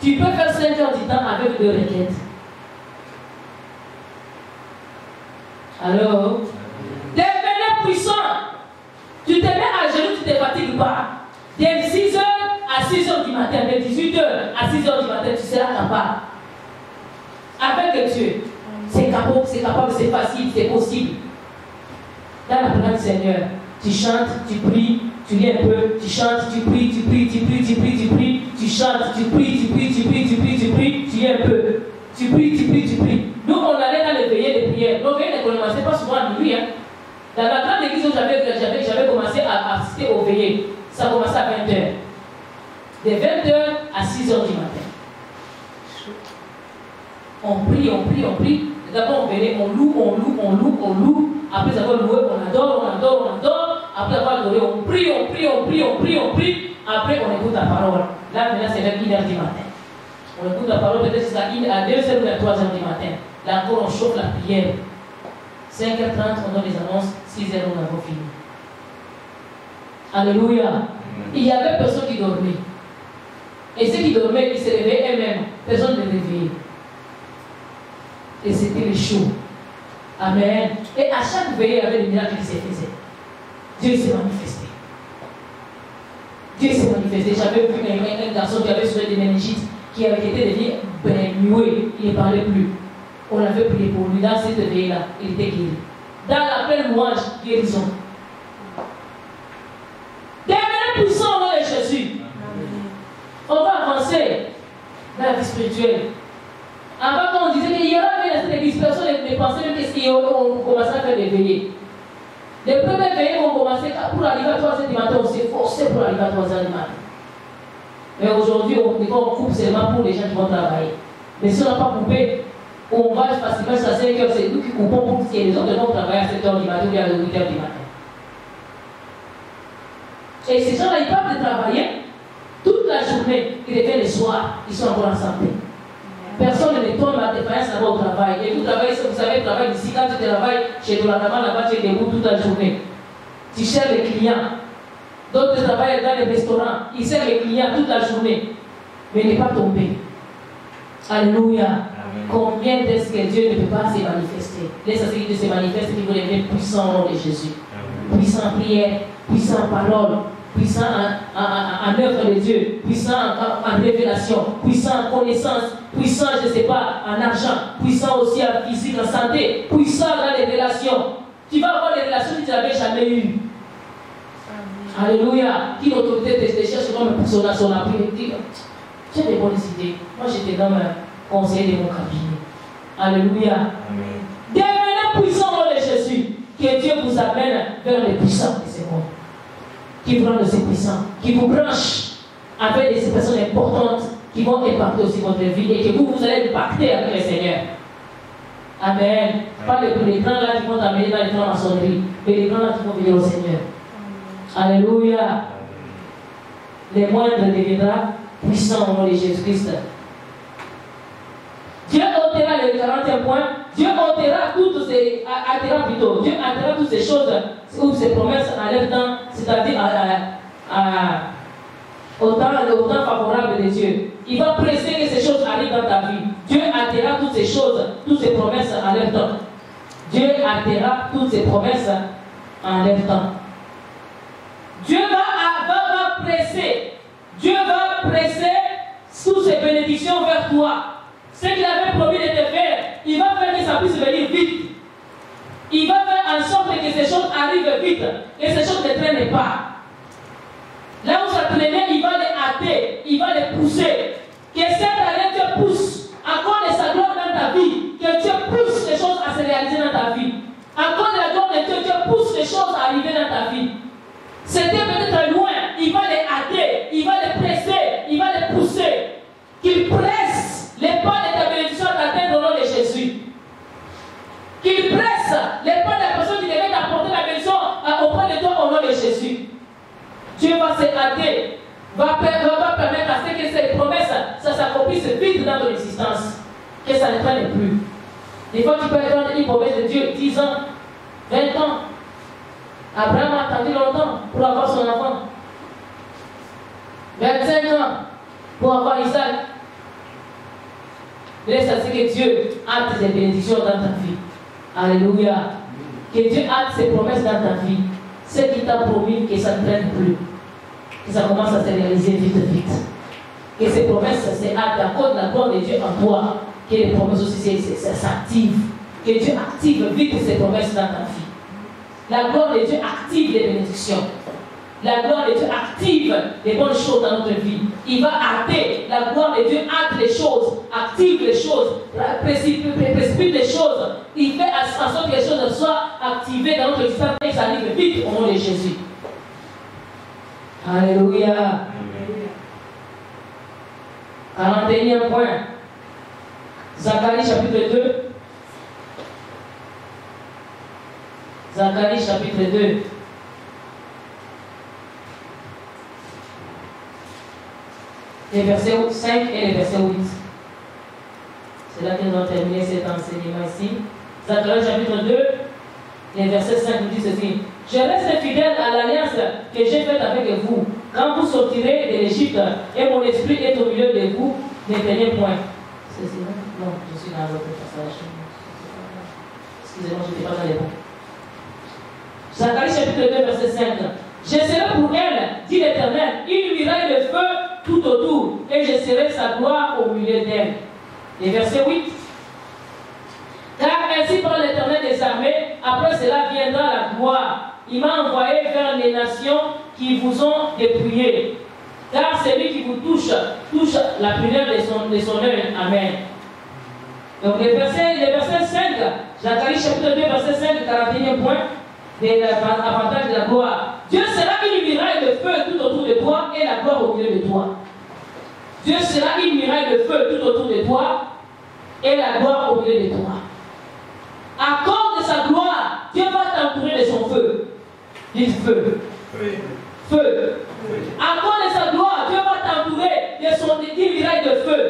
Tu peux faire 5 heures du temps avec 2 requêtes. Alors, devenez puissant. Tu te mets à genoux, tu ne te fatigues pas. De 6h à 6h du matin, de 18h à 6h du matin, tu seras capable. Avec Dieu, c'est capable, c'est facile, c'est possible. Dans la présence du Seigneur, tu chantes, tu pries, tu lis un peu, tu chantes, tu pries, tu pries, tu pries, tu pries, tu pries, tu chantes, tu pries, tu pries, tu pries, tu pries, tu pries, tu lis un peu, tu pries, tu pries, tu pries. Nous, on allait dans les veillées de prière. Nos veillées ne commençaient pas souvent à minuit. Hein. Dans la grande église où j'avais commencé à assister aux veillées, ça commençait à 20h. De 20h à 6h du matin. On prie, on prie, on prie. D'abord, on venait, on loue. Après avoir loué, on adore. Après avoir adoré, on prie. Après, on écoute la parole. Là, maintenant, c'est vers 1h du matin. On écoute la parole peut-être jusqu'à 2h ou à 3h du matin. Là encore, on chauffe la prière. 5h30, on donne les annonces. 6h, nous avons fini. Alléluia. Il y avait personne qui dormait. Et ceux qui dormaient, ils se réveillaient eux-mêmes. Personne ne les réveillait. Et c'était le chaud. Amen. Et à chaque veillée, il y avait des miracles qui se faisaient. Dieu s'est manifesté. J'avais vu un garçon qui avait souffert des méningites, qui avait été devenu muet. Il ne parlait plus. On avait prié pour lui. Dans cette veillée-là, il était guéri. Dans la pleine louange, guérison. Devenez puissant au nom de Jésus. On va avancer dans la vie spirituelle. Avant, quand on disait qu'il y aurait cette église, personne ne pensait même qu'on commençait à faire des veillées. Les premières veillées qu'on commençait pour arriver à 3h du matin, on s'est forcé pour arriver à 3h du matin. Mais aujourd'hui, on coupe seulement pour les gens qui vont travailler. Mais si on n'a pas coupé, on va facilement à 5h, c'est nous qui coupons pour que les autres vont travailler à 7h du matin ou à 8h du matin. Et ces gens-là, ils peuvent travailler toute la journée, ils reviennent le soir, ils sont encore en santé. Personne ne tombe à défaillance là-bas au travail. Et vous travaillez, vous savez, le travail d'ici, quand tu travailles chez Dolanama, là-bas, tu es debout toute la journée. Tu cherches les clients. D'autres travaillent dans les restaurants, ils servent les clients toute la journée. Mais il n'est pas tombé. Alléluia. Amen. Combien est-ce que Dieu ne peut pas se manifester? L'essentiel de se manifester, c'est que vous devenez puissant au nom de Jésus. Amen. Puissant en prière, puissant en parole, puissant en œuvre de Dieu, puissant en révélation, puissant en connaissance, puissant, je ne sais pas, en argent, puissant aussi en physique, en santé, puissant dans les relations. Tu vas avoir des relations que tu n'avais jamais eues. Alléluia. Qui l'autorité te cherche comme personne à son appui. Tu as des bonnes idées. Moi, j'étais dans un conseiller de mon cabinet. Alléluia. Amen. Devenez puissant au nom de Jésus. Que Dieu vous amène vers les puissants de ce monde. Qui vous rendent ces puissants. Qui vous branchent avec des personnes importantes qui vont impacter aussi votre vie et que vous allez impacter avec le Seigneur. Amen. Pas les grands là qui vont t'amener dans les francs-maçonneries, mais les grands là qui vont venir au Seigneur. Alléluia. Les moindres deviendront puissants au nom de Jésus-Christ. Dieu ôtera le 40e point. Dieu ôtera toutes ces, Dieu ôtera toutes ces choses ou ces promesses en leur temps, c'est-à-dire au temps favorable de Dieu. Il va presser que ces choses arrivent dans ta vie. Dieu ôtera toutes ces choses, toutes ces promesses en leur temps. Dieu ôtera toutes ces promesses en leur temps. Dieu va presser. Dieu va presser toutes ces bénédictions vers toi. Ce qu'il avait promis de te faire, il va faire que ça puisse venir vite. Il va faire en sorte que ces choses arrivent vite, que ces choses ne traînent pas. Là où ça traînait, il va les hâter, il va les pousser. Que cette année te pousse, accorde sa gloire dans ta vie, que Dieu pousse les choses à se réaliser dans ta vie. Accorde la gloire de Dieu, Dieu pousse les choses à arriver dans ta vie. C'était peut-être loin, il va les hâter, il va les presser, il va les pousser. Qu'il presse les pas de ta bénédiction à t'atteindre au nom de Jésus. Qu'il presse les pas de la personne qui devait t'apporter la bénédiction auprès de toi au nom de Jésus. Dieu va se hâter, va permettre à ce que ces promesses s'accomplissent vite dans ton existence. Que ça ne traîne plus. Des fois, tu peux attendre une promesse de Dieu 10 ans, 20 ans. Abraham a attendu longtemps pour avoir son enfant. 25 ans pour avoir Isaac. Mais ça, c'est que Dieu hâte ses bénédictions dans ta vie. Alléluia. Que Dieu hâte ses promesses dans ta vie. Ce qu'il t'a promis, que ça ne traîne plus. Que ça commence à se réaliser vite. Que ces promesses se hâtent à cause de la gloire de Dieu en toi. Que les promesses aussi s'activent. Que Dieu active vite ces promesses dans ta vie. La gloire de Dieu active les bénédictions. La gloire de Dieu active les bonnes choses dans notre vie. Il va hâter. La gloire de Dieu hâte les choses, active les choses, précipite les choses. Il fait en sorte que les choses soient activées dans notre existence et que ça arrive vite au nom de Jésus. Alléluia. 41e point. Zacharie chapitre 2. Zacharie chapitre 2. Les versets 5 et les versets 8. C'est là que nous allons terminer cet enseignement ici. Zacharie chapitre 2, les versets 5 nous disent ceci. Je reste fidèle à l'alliance que j'ai faite avec vous. Quand vous sortirez de l'Égypte et mon esprit est au milieu de vous, ne craignez point. C'est ça? Non, je suis dans l'autre passage. Excusez-moi, je n'étais pas dans les bons. Zacharie chapitre 2, verset 5. Je serai pour elle, dit l'Éternel, il luira le feu tout autour, et je serai sa gloire au milieu d'elle. Et verset 8. Car ainsi parle l'Éternel des armées, après cela viendra la gloire. Il m'a envoyé vers les nations qui vous ont dépouillés. Car celui qui vous touche la prière de son œil. Amen. Donc le verset 5, Zacharie chapitre 2, verset 5, 41e point. L'avantage de la gloire. Dieu sera une muraille de feu tout autour de toi et la gloire au milieu de toi. Dieu sera une muraille de feu tout autour de toi et la gloire au milieu de toi. À cause de sa gloire, Dieu va t'entourer de son feu. Dites feu. Feu. À cause de sa gloire, Dieu va t'entourer d'une muraille de feu.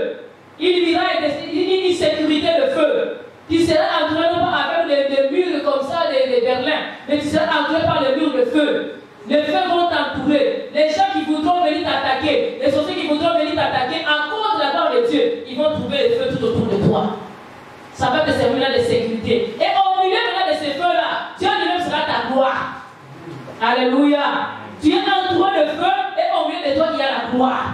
Une sécurité de feu. Tu seras entouré non pas avec des murs comme ça, des Berlin, mais tu seras entouré par les murs de feu. Les feux vont t'entourer. Les gens qui voudront venir t'attaquer, les sorciers qui voudront venir t'attaquer, à cause de la gloire de Dieu, ils vont trouver les feux tout autour de toi. Ça va te servir de sécurité. Et au milieu de ces feux-là, Dieu lui-même sera ta gloire. Alléluia. Tu es entouré de feu et au milieu de toi, il y a la gloire.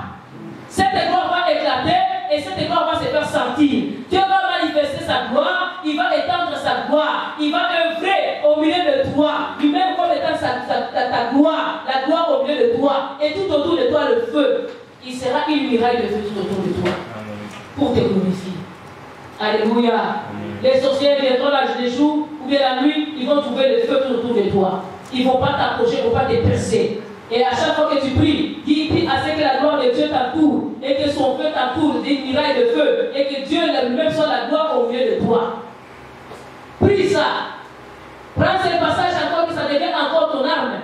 Cette gloire va éclater et cette gloire va se faire sentir. Dieu va manifester sa gloire, il va étendre sa gloire, il va œuvrer au milieu de toi, lui-même comme étant ta gloire, la gloire au milieu de toi, et tout autour de toi le feu. Il sera une muraille de feu tout autour de toi. Amen. Pour te glorifier. Alléluia. Amen. Les sorciers viendront le jour ou bien la nuit, ils vont trouver le feu tout autour de toi. Ils ne vont pas t'approcher, ils ne vont pas te percer. Et à chaque fois que tu pries, prie à ce que la gloire de Dieu t'entoure et que son feu t'entoure d'une muraille de feu et que Dieu lui-même soit la gloire au milieu de toi. Prie ça. Prends ce passage encore que ça devient encore ton arme.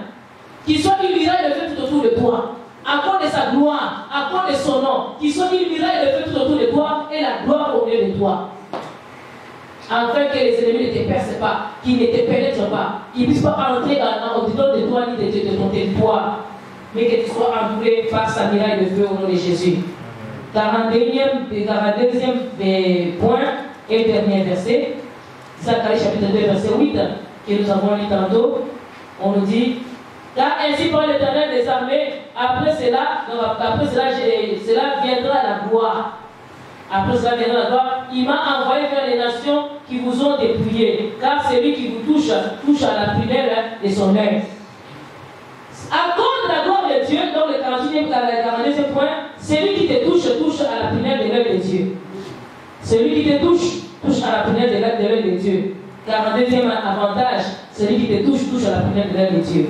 Qu'il soit une miraille de feu tout autour de toi. À cause de sa gloire, à cause de son nom. Qu'il soit une miraille de feu tout autour de toi et la gloire au milieu de toi. Afin que les ennemis ne te percent pas, qu'ils ne te pénètrent pas, qu'ils ne puissent pas entrer au-dedans de toi ni de ton territoire, mais que tu sois entouré par sa miraille de feu au nom de Jésus. 42e point et dernier verset, Zacharie chapitre 2 verset 8, que nous avons lu tantôt, on nous dit, car ainsi parle l'Éternel des armées, après cela viendra la gloire. Après cela viendra la gloire. Il m'a envoyé vers les nations qui vous ont dépouillés, car celui qui vous touche à la prunelle de son œil. À cause de la gloire de Dieu, dans le 42e point, celui qui te touche à la prunelle de l'œil de Dieu. Celui qui te touche à la prunelle de l'œil de Dieu. 42e avantage, celui qui te touche à la prunelle de l'œil de Dieu.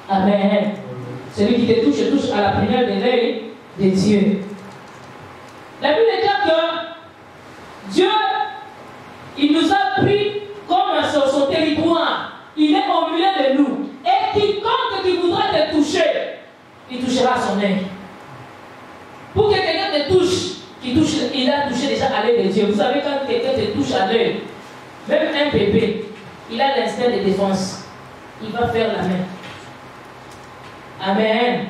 Amen. Celui qui te touche à la prunelle de l'œil de Dieu. La Bible dit que Dieu, il nous a pris comme sur son territoire. Il est au milieu de nous. Et quiconque qui voudra te toucher, il touchera son œil. Pour que quelqu'un te touche, il a touché déjà à l'œil de Dieu. Vous savez, quand quelqu'un te touche à l'œil, même un bébé, il a l'instinct de défense. Il va faire la main. Amen.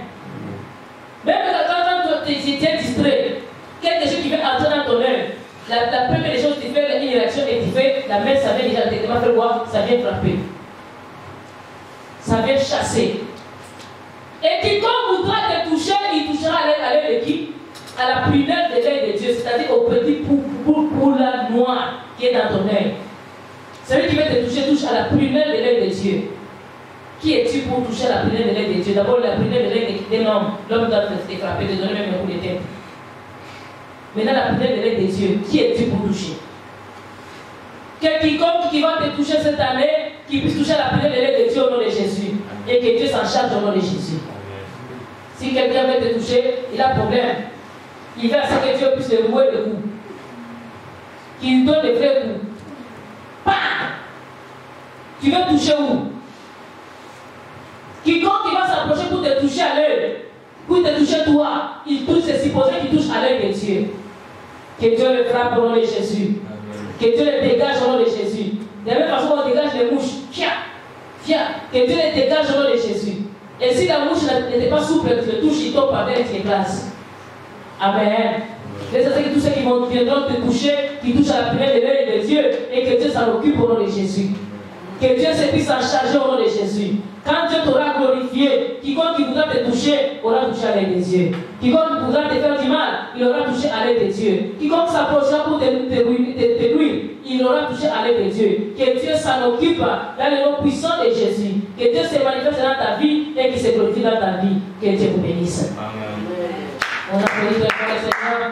Même quand tu es distrait, quelque chose qui veut entrer dans ton œil, la première chose que tu fais, une réaction et tu fais, la main, ça vient déjà directement faire quoi? Ça vient frapper. Ça vient chasser. Et quiconque voudra te toucher, il touchera à l'œil de qui? À la prunelle de l'œil de Dieu, c'est-à-dire au petit poula noir qui est dans ton œil. Celui qui veut te toucher, touche à la prunelle de l'œil de Dieu. Qui es-tu pour toucher à la prunelle de l'œil de Dieu? D'abord, la prunelle de l'œil d'un homme. L'homme doit te frapper, te donner même un coup de tête. Maintenant, la prunelle de l'œil de Dieu, qui es-tu pour toucher? Que quiconque qui va te toucher cette année, qui puisse toucher à la prunelle de l'œil de Dieu au nom de Jésus. Et que Dieu s'en charge au nom de Jésus. Si quelqu'un veut te toucher, il a un problème. Il veut à ce que Dieu puisse le rouer le coup. Qu'il donne les vrais coups. Bam! Tu veux toucher où? Quiconque qui va s'approcher pour te toucher à l'œil, pour te toucher toi, il touche, c'est supposé qu'il touche à l'œil de Dieu. Que Dieu le frappe au nom de Jésus. Que Dieu le dégage au nom de Jésus. De la même façon qu'on dégage les mouches. Viens. Que Dieu les dégage au nom de Jésus. Et si la mouche n'était pas souple, tu le touches, il tombe par terre et tu éclates. Amen. C'est-à-dire que tous ceux qui viendront te toucher, qui touchent à la prunelle de l'œil de Dieu, et que Dieu s'en occupe au nom de Jésus. Que Dieu se puisse en charger au nom de Jésus. Quand Dieu t'aura glorifié, quiconque qui voudra te toucher aura touché à l'œil de Dieu. Quiconque voudra te faire du mal, il aura touché à l'œil de Dieu. Quiconque s'approchera pour te nuire, il aura touché à l'œil de Dieu. Que Dieu s'en occupe dans le nom puissant de Jésus. Que Dieu se manifeste dans ta vie et qu'il se glorifie dans ta vie. Que Dieu vous bénisse. Amen. On applaudit le Seigneur.